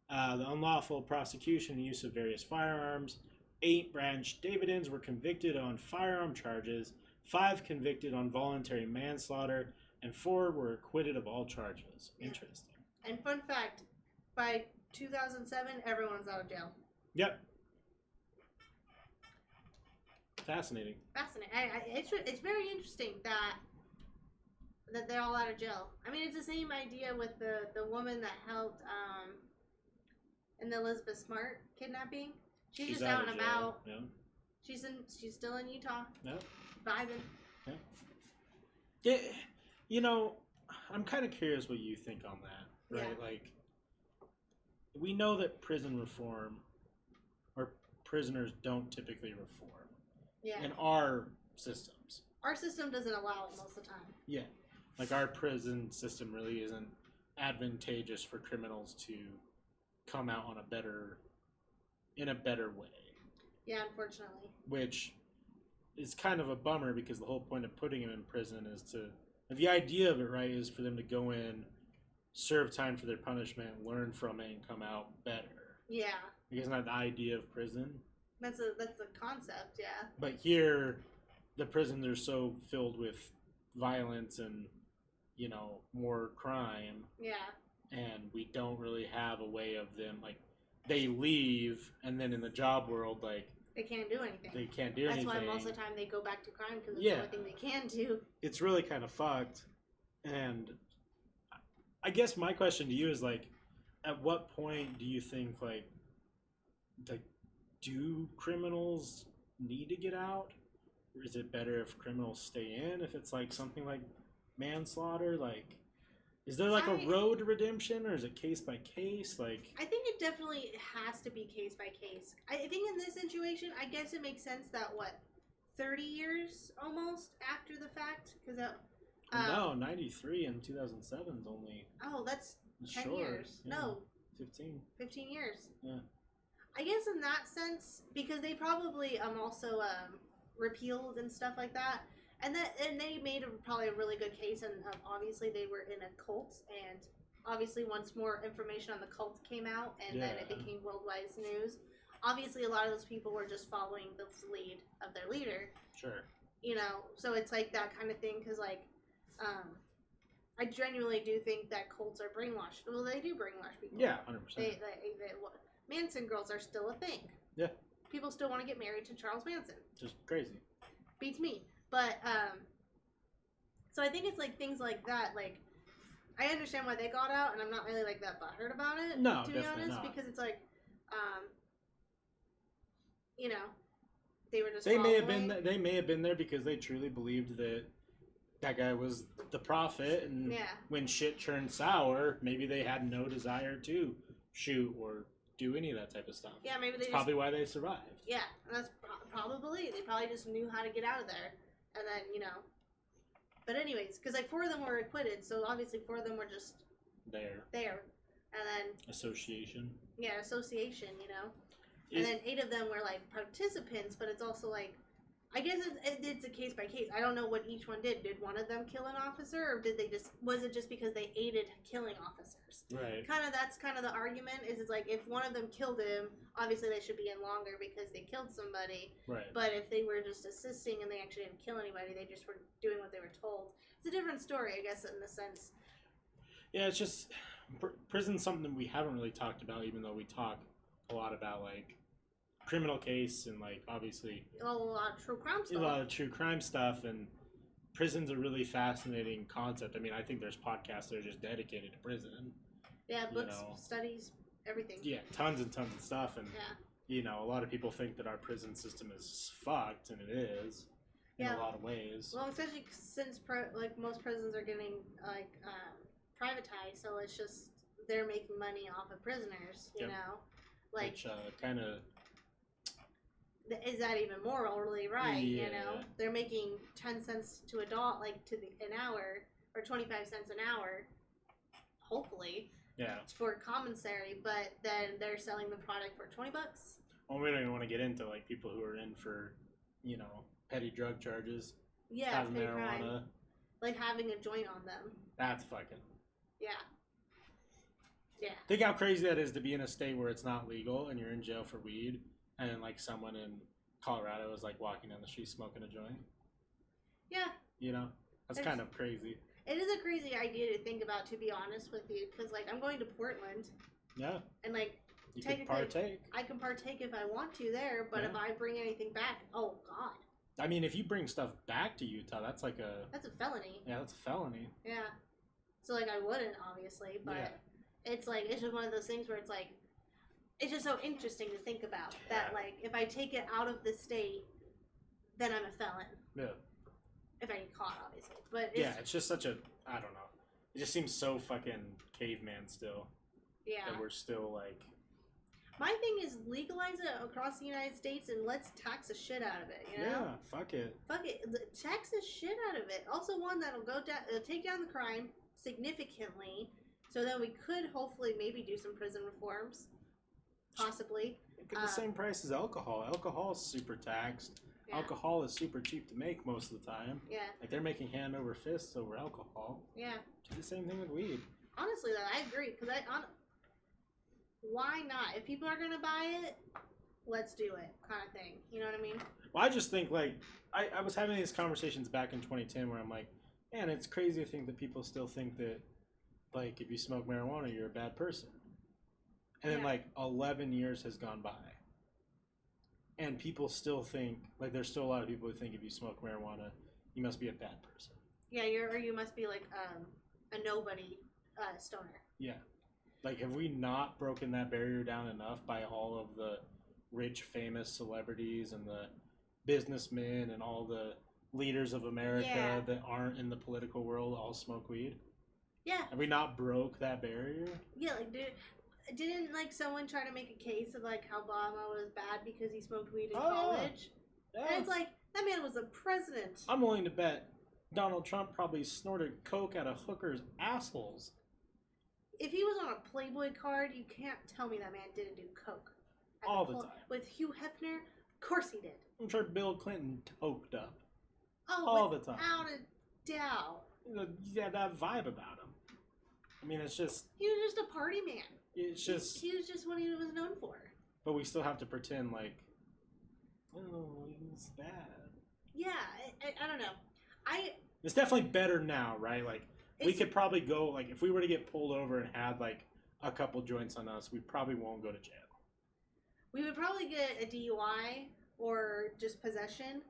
The unlawful prosecution and use of various firearms 8 Branch Davidians were convicted on firearm charges, 5 convicted on voluntary manslaughter, and 4 were acquitted of all charges. Interesting. And fun fact, by 2007, everyone's out of jail. Yep. Fascinating. Fascinating. It's very interesting that they're all out of jail. I mean, it's the same idea with the woman that helped in the Elizabeth Smart kidnapping. She's just out and about. Yeah. She's still in Utah. Yeah. Vibing. Yeah. You know, I'm kind of curious what you think on that, right? Yeah. Like, we know that prison reform or prisoners don't typically reform. Yeah. In our systems. Our system doesn't allow it most of the time. Yeah. Like, our prison system really isn't advantageous for criminals to come out in a better way. Yeah, unfortunately. Which is kind of a bummer because the whole point of putting them in prison is the idea of it, right, is for them to go in, serve time for their punishment, learn from it, and come out better. Yeah. Isn't that the idea of prison? That's the concept, yeah. But here, the prisons are so filled with violence and, more crime. Yeah. And we don't really have a way of them, like, they leave, and then in the job world, like, they can't do anything. They can't do anything. That's why most of the time they go back to crime because it's the only thing they can do. It's really kind of fucked. And I guess my question to you is, like, at what point do you think, like do criminals need to get out? Or is it better if criminals stay in? If it's, like, something like manslaughter? Like, is there, like, a road to redemption, or is it case by case? Like, I think it definitely has to be case by case. I think in this situation, I guess it makes sense that, 30 years almost after the fact? Because no, 93 and 2007 is only... Oh, that's 10 short. years. Yeah. No. 15 years. Yeah. I guess in that sense, because they probably also repealed and stuff like that, and they made probably a really good case, and obviously they were in a cult, and obviously once more information on the cult came out, and then it became worldwide news. Obviously, a lot of those people were just following the lead of their leader. Sure. So it's like that kind of thing, because I genuinely do think that cults are brainwashed. Well, they do brainwash people. Yeah, 100%. Manson girls are still a thing. Yeah. People still want to get married to Charles Manson. Just crazy. Beats me. But, so I think it's like things like that. Like, I understand why they got out, and I'm not really like that butthurt about it. No, to be honest, not. because it's like, they were just. They may have been there because they truly believed that guy was the prophet, and when shit turned sour, maybe they had no desire to shoot or do any of that type of stuff. Yeah, maybe that's probably why they survived. Yeah, and that's probably they probably just knew how to get out of there, and then But anyways, because 4 of them were acquitted, so obviously 4 of them were just there, and then association. Yeah, association. And then 8 of them were participants, but it's also I guess it's a case by case. I don't know what each one did. Did one of them kill an officer, or was it just because they aided killing officers? Right. That's kind of the argument. Is it's if one of them killed him, obviously they should be in longer because they killed somebody. Right. But if they were just assisting and they actually didn't kill anybody, they just were doing what they were told. It's a different story, I guess, in the sense. Yeah, it's just prison's something we haven't really talked about, even though we talk a lot about criminal case and obviously a lot of true crime stuff. A lot of true crime stuff, and prison's a really fascinating concept. I mean, I think there's podcasts that are just dedicated to prison. Yeah, books, studies, everything. Yeah, tons and tons of stuff, and a lot of people think that our prison system is fucked, and it is in a lot of ways. Well, especially since most prisons are getting privatized, so it's just they're making money off of prisoners. You know, which kind of. Is that even morally right? Yeah. They're making 10 cents to an hour, or 25 cents an hour, hopefully. Yeah. For commissary, but then they're selling the product for $20. Well, we don't even want to get into people who are in for, petty drug charges. Yeah, having marijuana. Crime. Having a joint on them. That's fucking. Yeah. Yeah. Think how crazy that is to be in a state where it's not legal and you're in jail for weed. and then like someone in Colorado is like walking down the street smoking a joint. Yeah. You know, that's kind of crazy. It is a crazy idea to think about, to be honest with you, because like I'm going to Portland. Yeah. And like you can partake. I can partake if I want to there, but if I bring anything back, oh god. I mean, if you bring stuff back to Utah, that's a felony. Yeah, that's a felony. Yeah. So like I wouldn't obviously, but it's like it's just one of those things where it's like it's just so interesting to think about that like if I take it out of the state, then I'm a felon. Yeah. If I get caught, obviously. But it's just such a I don't know. It just seems so fucking caveman still. Yeah. That we're still like. My thing is legalize it across the United States and let's tax the shit out of it, you know? Yeah, fuck it. Fuck it. Tax the shit out of it. Also one that'll take down the crime significantly so that we could hopefully maybe do some prison reforms. Possibly. Get the same price as alcohol. Alcohol is super taxed. Yeah. Alcohol is super cheap to make most of the time. Yeah. Like they're making hand over fists over alcohol. Yeah. Do the same thing with weed. Honestly, though, I agree because why not? If people are gonna buy it, let's do it, kind of thing. You know what I mean? Well, I just think like I was having these conversations back in 2010 where I'm like, man, it's crazy to think that people still think that like if you smoke marijuana, you're a bad person. And then like 11 years has gone by. And people still think, like there's still a lot of people who think if you smoke marijuana, you must be a bad person. Yeah, you must be like a nobody stoner. Yeah. Like have we not broken that barrier down enough by all of the rich, famous celebrities and the businessmen and all the leaders of America that aren't in the political world all smoke weed? Yeah. Have we not broke that barrier? Yeah, like didn't like someone try to make a case of like how Obama was bad because he smoked weed in college? Yeah. And it's like that man was a president. I'm willing to bet Donald Trump probably snorted coke out of hookers' assholes. If he was on a Playboy card, you can't tell me that man didn't do coke. All the time. With Hugh Hefner, of course he did. I'm sure Bill Clinton toked up. Oh, all the time. Without a doubt. He had that vibe about him. I mean, it's just... He was just a party man. It's just... He was just what he was known for. But we still have to pretend like, oh, he's bad. Yeah, I don't know. It's definitely better now, right? Like, we could probably go, like, if we were to get pulled over and had, like, a couple joints on us, we probably won't go to jail. We would probably get a DUI or just possession.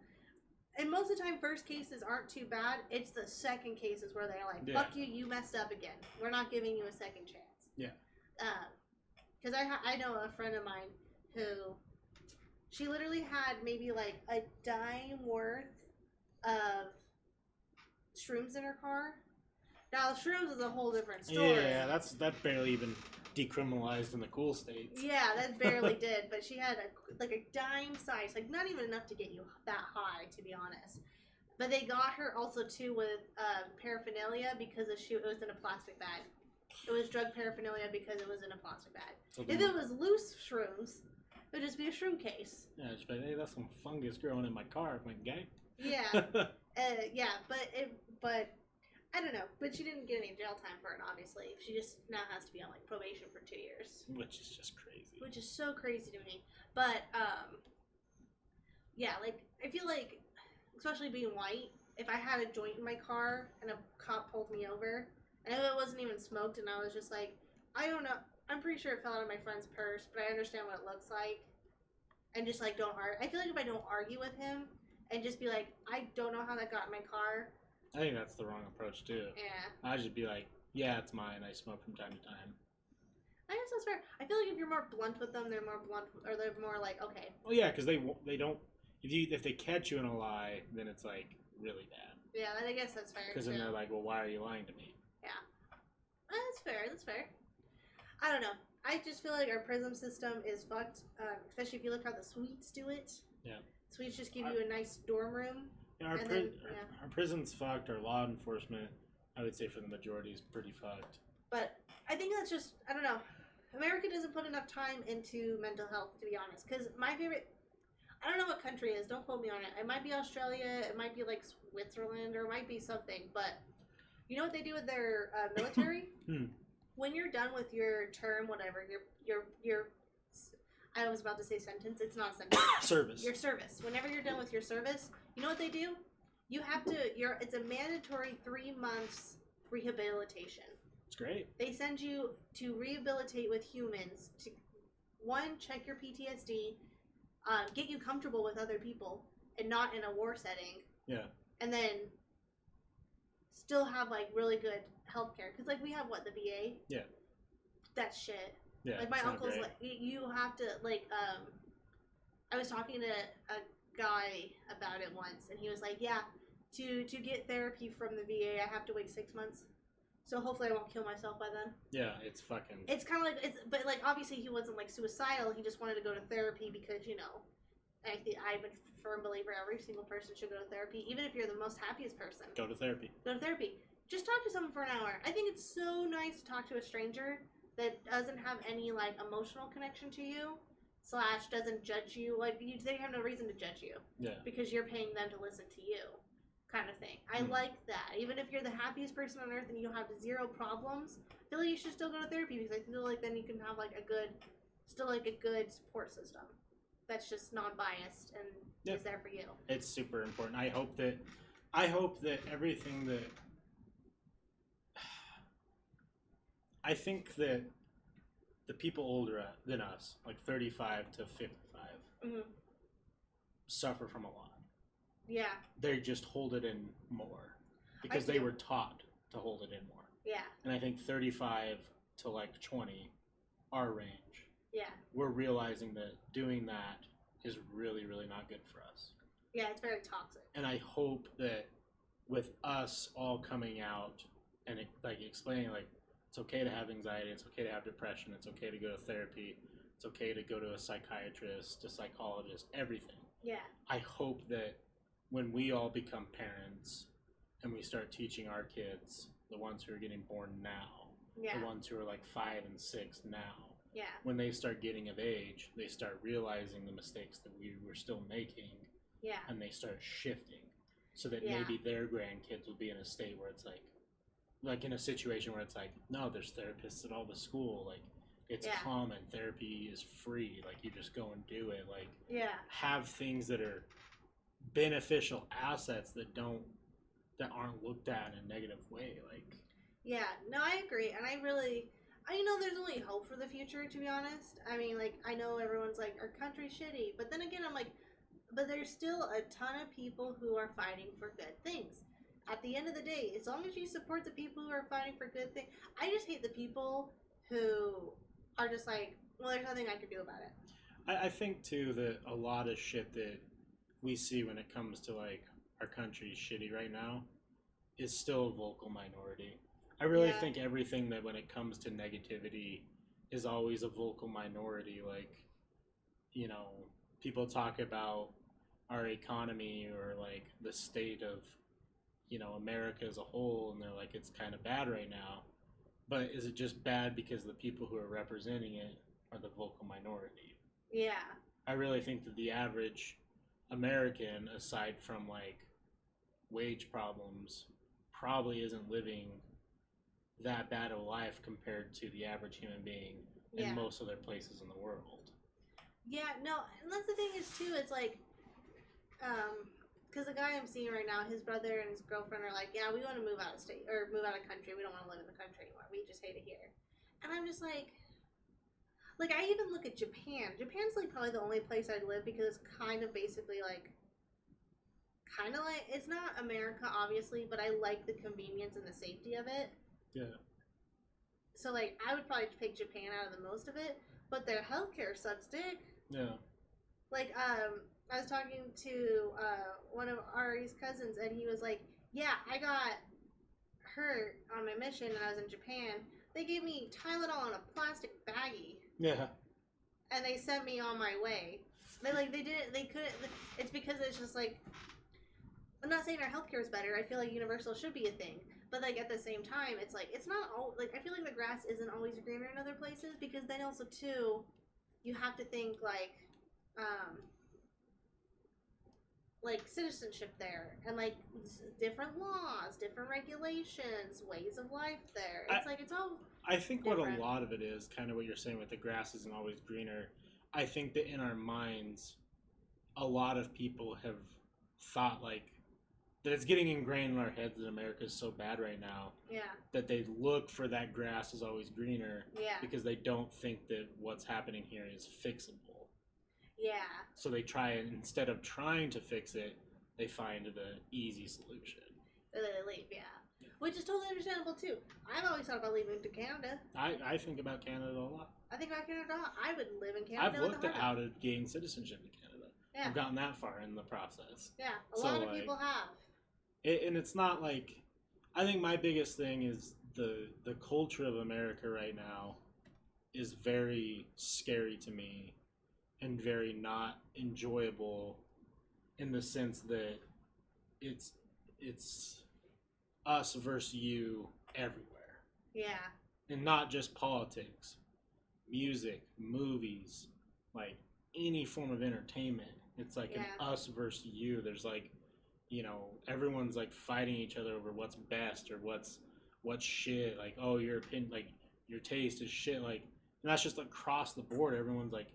And most of the time, first cases aren't too bad. It's the second cases where they're like, fuck you, you messed up again. We're not giving you a second chance. Yeah. Because I know a friend of mine who, she literally had maybe like a dime worth of shrooms in her car. Now, shrooms is a whole different story. Yeah, that barely even decriminalized in the cool states. Yeah, that barely did. But she had a dime size, like not even enough to get you that high, to be honest. But they got her also too with paraphernalia because it was in a plastic bag. It was drug paraphernalia because it was in a plastic bag. So if it was loose shrooms, it would just be a shroom case. Yeah, just be like, hey, that's some fungus growing in my car, my guy. Yeah, yeah, but I don't know. But she didn't get any jail time for it, obviously. She just now has to be on like probation for 2 years, which is just crazy. Which is so crazy to me. But yeah, like I feel like, especially being white, if I had a joint in my car and a cop pulled me over. And if it wasn't even smoked and I was just like, I don't know. I'm pretty sure it fell out of my friend's purse, but I understand what it looks like. And just like don't argue. I feel like if I don't argue with him and just be like, I don't know how that got in my car. I think that's the wrong approach too. Yeah. I'd just be like, yeah, it's mine. I smoke from time to time. I guess that's fair. I feel like if you're more blunt with them, they're more blunt, or they're more like, okay. Well, yeah, because they don't. If they catch you in a lie, then it's like really bad. Yeah, I guess that's fair. Because then they're like, well, why are you lying to me? Yeah. That's fair. That's fair. I don't know. I just feel like our prison system is fucked, especially if you look how the Swedes do it. Yeah. Swedes just give you a nice dorm room. Yeah, our prison's fucked. Our law enforcement, I would say for the majority, is pretty fucked. But I think that's just, I don't know. America doesn't put enough time into mental health, to be honest. Because my favorite, I don't know what country it is. Don't quote me on it. It might be Australia. It might be like Switzerland, or it might be something. But you know what they do with their military? When you're done with your term, whatever, your I was about to say sentence. It's not a sentence. Service. Your service. Whenever you're done with your service, you know what they do? You have to. It's a mandatory 3 months rehabilitation. It's great. They send you to rehabilitate with humans to, one, check your PTSD, get you comfortable with other people and not in a war setting. Yeah. And then still have like really good healthcare, because like we have the VA. Yeah. That's shit. Yeah. Like my uncle's like, you have to like I was talking to a guy about it once, and he was like, yeah, to get therapy from the VA, I have to wait 6 months. So hopefully I won't kill myself by then. Yeah, it's fucking. It's kind of like but like obviously he wasn't like suicidal. He just wanted to go to therapy because I'm a firm believer every single person should go to therapy, even if you're the most happiest person. Go to therapy. Go to therapy. Just talk to someone for an hour. I think it's so nice to talk to a stranger that doesn't have any like emotional connection to you, / doesn't judge you. Like they have no reason to judge you. Yeah. Because you're paying them to listen to you. Kind of thing. I like that. Even if you're the happiest person on earth and you have 0 problems, I feel like you should still go to therapy, because I feel like then you can have like a good support system that's just non-biased and is there for you. It's super important. I hope that everything that I think that the people older than us, like 35 to 55, suffer from a lot. Yeah. They just hold it in more because they were taught to hold it in more. Yeah. And I think 35 to like 20, our range. Yeah. We're realizing that doing that is really, really not good for us. Yeah, it's very toxic. And I hope that with us all coming out and explaining it's okay to have anxiety, it's okay to have depression, it's okay to go to therapy, it's okay to go to a psychiatrist, a psychologist, everything. Yeah. I hope that when we all become parents and we start teaching our kids, the ones who are getting born now, the ones who are like 5 and 6 now, when they start getting of age, they start realizing the mistakes that we were still making, and they start shifting, so that maybe their grandkids will be in a state where it's like in a situation where it's like, no, there's therapists at all the school, like it's common, therapy is free, like you just go and do it, have things that are beneficial assets that aren't looked at in a negative way. I agree, and there's only hope for the future, to be honest. I mean, I know everyone's like, our country's shitty, but then again I'm like, but there's still a ton of people who are fighting for good things. At the end of the day, as long as you support the people who are fighting for good things, I just hate the people who are just like, well, there's nothing I can do about it. I think too that a lot of shit that we see when it comes to our country's shitty right now is still a vocal minority. I really think everything that when it comes to negativity is always a vocal minority. People talk about our economy or the state of America as a whole, and they're like, it's kind of bad right now. But is it just bad because the people who are representing it are the vocal minority? Yeah. I really think that the average American, aside from wage problems, probably isn't living that bad of a life compared to the average human being in most other places in the world. Yeah, no, and that's the thing is too, it's because the guy I'm seeing right now, his brother and his girlfriend are like, yeah, we want to move out of state, or move out of country, we don't want to live in the country anymore, we just hate it here. And I'm just like, I even look at Japan. Japan's probably the only place I'd live, because it's kind of basically it's not America, obviously, but I like the convenience and the safety of it. Yeah. So, I would probably pick Japan out of the most of it, but their healthcare sucks dick. Yeah. I was talking to one of Ari's cousins, and he was like, yeah, I got hurt on my mission, and I was in Japan. They gave me Tylenol in a plastic baggie. Yeah. And they sent me on my way. They couldn't, it's because it's just I'm not saying our healthcare is better. I feel like universal should be a thing. But at the same time, it's it's not all, I feel like the grass isn't always greener in other places, because then also too, you have to think citizenship there, and different laws, different regulations, ways of life there. It's it's all I think different. What a lot of it is, kind of what you're saying with the grass isn't always greener. I think that in our minds, a lot of people have thought like that it's getting ingrained in our heads that America is so bad right now. Yeah. That they look for that grass is always greener. Yeah. Because they don't think that what's happening here is fixable. Yeah. So they try, and instead of trying to fix it, they find the easy solution. They leave, yeah. Which is totally understandable too. I've always thought about leaving to Canada. I think about Canada a lot. I think about Canada a lot. I would live in Canada. I've looked at how to gain citizenship in Canada. Yeah. I've gotten that far in the process. Yeah, a lot of people have. And it's not like, I think my biggest thing is the culture of America right now is very scary to me and very not enjoyable in the sense that it's us versus you everywhere. Yeah. And not just politics, music, movies, like any form of entertainment. It's like an us versus you. There's like, you know, everyone's like fighting each other over what's best or what's shit. Like, oh, your opinion, like your taste is shit. Like, and that's just across the board. Everyone's like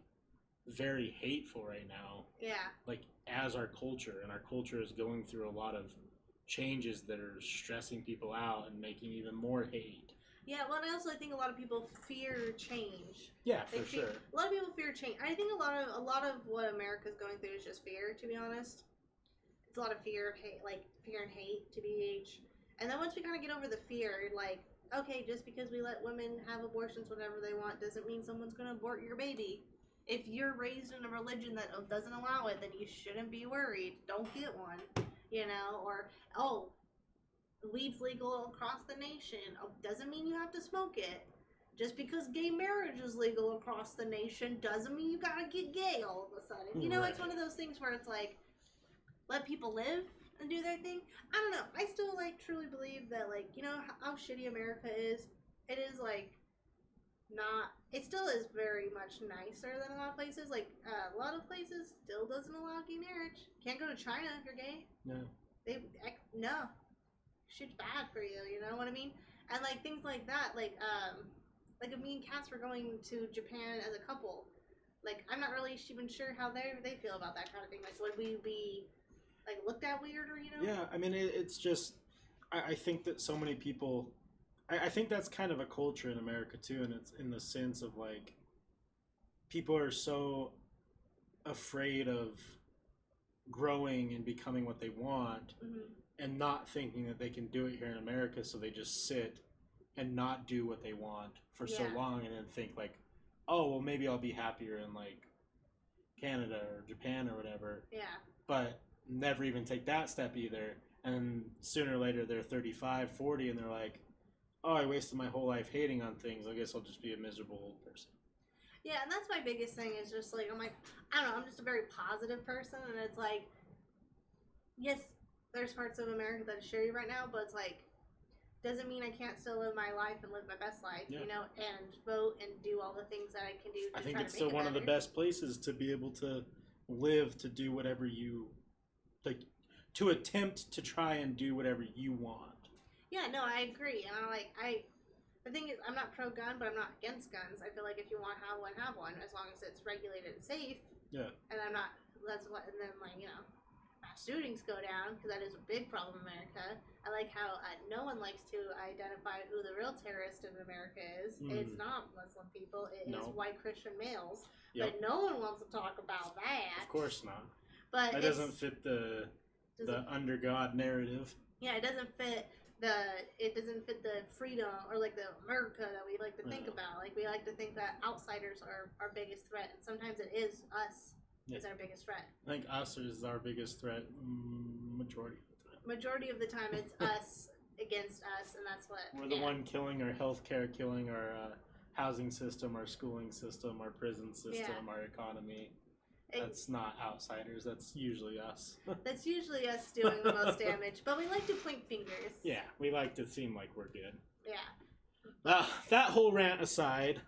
very hateful right now. Yeah. Like as our culture, and our culture is going through a lot of changes that are stressing people out and making even more hate. Yeah, well, and I also think a lot of people fear change. Yeah, for sure. A lot of people fear change. I think a lot of what America's going through is just fear, to be honest. It's a lot of fear of hate, like fear and hate, to BH. And then once we kind of get over the fear, like, okay, just because we let women have abortions whenever they want doesn't mean someone's going to abort your baby. If you're raised in a religion that doesn't allow it, then you shouldn't be worried. Don't get one, you know? Or, oh, weed's legal across the nation. Oh, doesn't mean you have to smoke it. Just because gay marriage is legal across the nation doesn't mean you gotta get gay all of a sudden. You know, It's one of those things where it's like, let people live and do their thing. I don't know. I still, like, truly believe that, like, you know how shitty America is? It is, like, not... It still is very much nicer than a lot of places. Like, a lot of places still doesn't allow gay marriage. Can't go to China if you're gay. No. No. Shit's bad for you, you know what I mean? And, like, things like that, like if me and Cass were going to Japan as a couple, like, I'm not really even sure how they feel about that kind of thing. Like, would we be, like, looked at weird, or, you know? Yeah, I mean, it's just, I think that so many people, I think that's kind of a culture in America, too, and it's in the sense of, like, people are so afraid of growing and becoming what they want, and not thinking that they can do it here in America, so they just sit and not do what they want for so long, and then think like, oh, well, maybe I'll be happier in like Canada or Japan or whatever. Yeah. But never even take that step either, and sooner or later they're 35, 40, and they're like, oh, I wasted my whole life hating on things. I guess I'll just be a miserable old person. Yeah, and that's my biggest thing is just like, I'm like, I don't know, I'm just a very positive person, and it's like, yes, there's parts of America that are shitty right now, but it's like, doesn't mean I can't still live my life and live my best life, you know, and vote and do all the things that I can do to I think try it's to make still one of the best places to be able to live, to do whatever you, like, to attempt to try and do whatever you want. Yeah, no, I agree. And the thing is, I'm not pro-gun, but I'm not against guns. I feel like if you want to have one, as long as it's regulated and safe. Yeah. And I'm not, and then, like, you know, mass shootings go down, because that is a big problem in America. I like how no one likes to identify who the real terrorist in America is. It's not Muslim people. It is white Christian males. But no one wants to talk about that. Of course not. But that doesn't fit the under God narrative. Yeah, it doesn't fit the freedom or like the America that we like to think about. Like, we like to think that outsiders are our biggest threat, and sometimes it is us is our biggest threat. I think us is our biggest threat majority of the time. Majority of the time it's us against us, and that's what we're the one killing our healthcare, killing our housing system, our schooling system, our prison system, our economy. That's not outsiders. That's usually us. That's usually us doing the most damage. But we like to point fingers. Yeah, we like to seem like we're good. Yeah. That whole rant aside,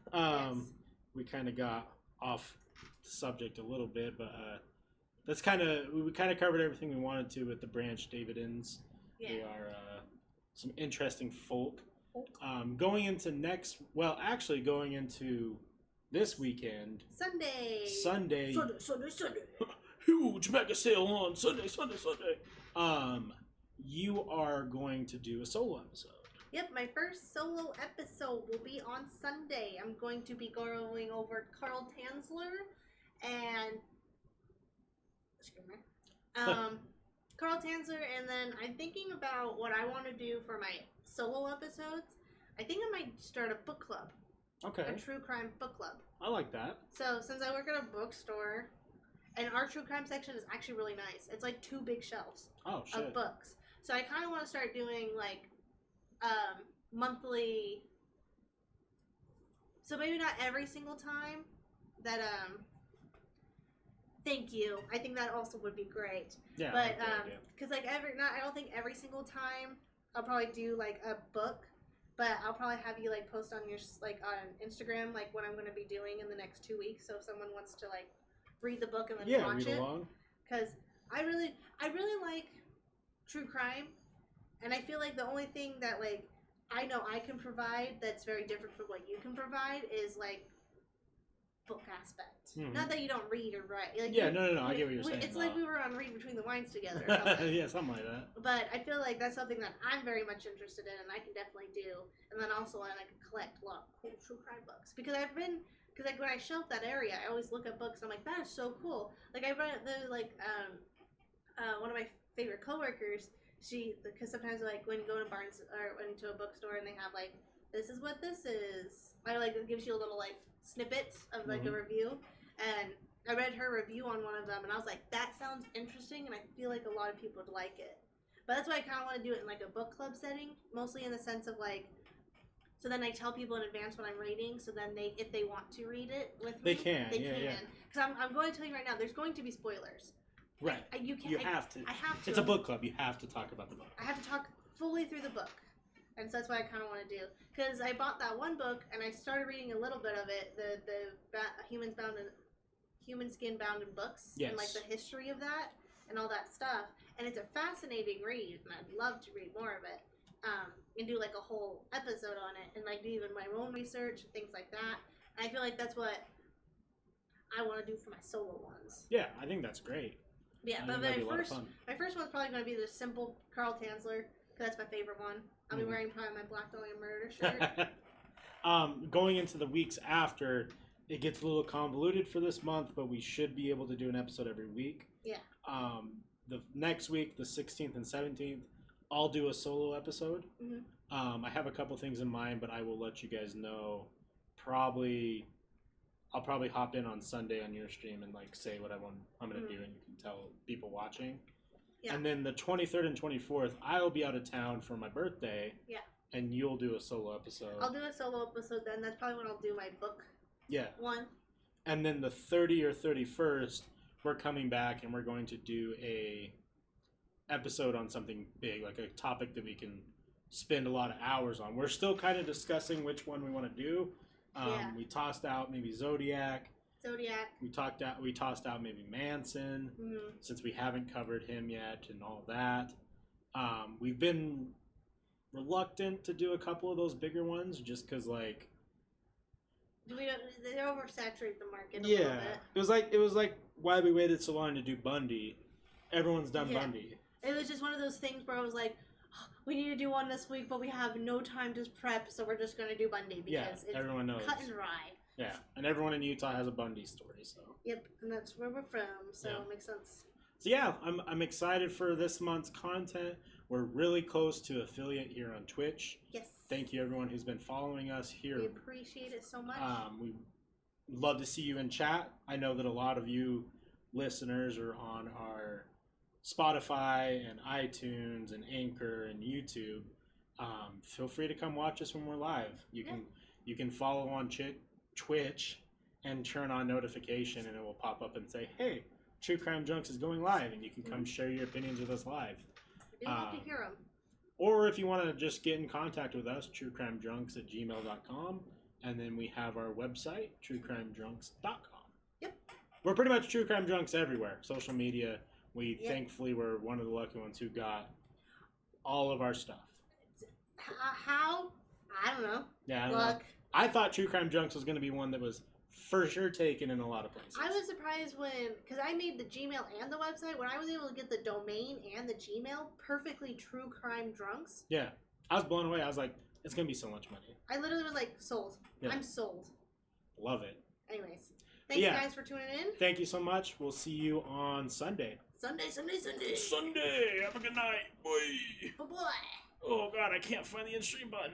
we kind of got off the subject a little bit, but we kind of covered everything we wanted to with the Branch Davidians. Yeah. They are some interesting folk. Going into this weekend, Sunday. Sunday. Sunday. Huge mega sale on Sunday. You are going to do a solo episode. Yep, my first solo episode will be on Sunday. I'm going to be going over Carl Tanzler and Carl Tanzler, and then I'm thinking about what I want to do for my solo episodes. I think I might start a book club. Okay. A true crime book club. I like that. So since I work at a bookstore, and our true crime section is actually really nice. It's like 2 big shelves of books. So I kind of want to start doing like monthly. So maybe not every single time that Thank you. I think that also would be great. Yeah. But because like I don't think every single time I'll probably do like a book, but I'll probably have you like post on your like on Instagram like what I'm going to be doing in the next 2 weeks. So if someone wants to like read the book and then watch read it, along. because I really like true crime, and I feel like the only thing that like I know I can provide that's very different from what you can provide is like book aspect. Mm-hmm. Not that you don't read or write. Like, no. I get what you're saying. It's like we were on Read Between the Lines together. Or something. Yeah, something like that. But I feel like that's something that I'm very much interested in, and I can definitely do. And then also I like collect a lot of cool true crime books because like when I shelf that area, I always look at books. And I'm like, that is so cool. Like I read one of my favorite coworkers. Because sometimes like when you go to Barnes or into a bookstore and they have like, this is what this is. I like it gives you a little like snippet of like a review, and I read her review on one of them, and I was like, that sounds interesting, and I feel like a lot of people would like it. But that's why I kind of want to do it in like a book club setting, mostly in the sense of like, so then I tell people in advance what I'm reading, so then if they want to read it with me, they can. Because I'm going to tell you right now, there's going to be spoilers. Right. You have to. I have to. It's a book club. You have to talk about the book. I have to talk fully through the book. And so that's what I kind of want to do. Because I bought that one book, and I started reading a little bit of it, the Human Skin Bound in Books, yes. And like the history of that, and all that stuff. And it's a fascinating read, and I'd love to read more of it. And do like a whole episode on it, and like do even my own research, things like that. And I feel like that's what I want to do for my solo ones. Yeah, I think that's great. Yeah, but my first one's probably going to be the simple Carl Tanzler, because that's my favorite one. I'll be wearing probably my Black Dahlia Murder shirt. Going into the weeks after, it gets a little convoluted for this month, but we should be able to do an episode every week. Yeah. The next week, the 16th and 17th, I'll do a solo episode. Mm-hmm. I have a couple things in mind, but I will let you guys know. I'll probably hop in on Sunday on your stream and like say what I'm going to do, and you can tell people watching. Yeah. And then the 23rd and 24th, I'll be out of town for my birthday. Yeah. And you'll do a solo episode. I'll do a solo episode then. That's probably when I'll do my book. Yeah. One. And then the 30th or 31st, we're coming back and we're going to do a episode on something big, like a topic that we can spend a lot of hours on. We're still kind of discussing which one we want to do. We tossed out maybe Zodiac. We tossed out maybe Manson, since we haven't covered him yet, and all that. We've been reluctant to do a couple of those bigger ones, just because like they oversaturate the market a little bit. It was like why we waited so long to do Bundy. Everyone's done Bundy. It was just one of those things where I was like, we need to do one this week, but we have no time to prep, so we're just going to do Bundy because it's everyone knows. Cut and dry. Yeah, and everyone in Utah has a Bundy story, so. Yep, and that's where we're from, so it makes sense. So yeah, I'm excited for this month's content. We're really close to affiliate here on Twitch. Yes. Thank you everyone who's been following us here. We appreciate it so much. We love to see you in chat. I know that a lot of you listeners are on our Spotify and iTunes and Anchor and YouTube. Feel free to come watch us when we're live. You can follow on Twitch and turn on notification, and it will pop up and say, hey, True Crime Drunks is going live, and you can come share your opinions with us live. We do love to hear them. Or if you want to just get in contact with us, truecrimedrunks@gmail.com, and then we have our website, truecrimedrunks.com. Yep. We're pretty much True Crime Drunks everywhere. Social media, thankfully we're one of the lucky ones who got all of our stuff. How? I don't know. Yeah, I don't know. I thought True Crime Drunks was going to be one that was for sure taken in a lot of places. I was surprised because I made the Gmail and the website, when I was able to get the domain and the Gmail perfectly True Crime Drunks. Yeah. I was blown away. I was like, it's going to be so much money. I literally was like, sold. Yeah. I'm sold. Love it. Anyways. Thanks, guys, for tuning in. Thank you so much. We'll see you on Sunday. Sunday. Sunday. Have a good night. Bye. Bye-bye. Oh, God, I can't find the end stream button.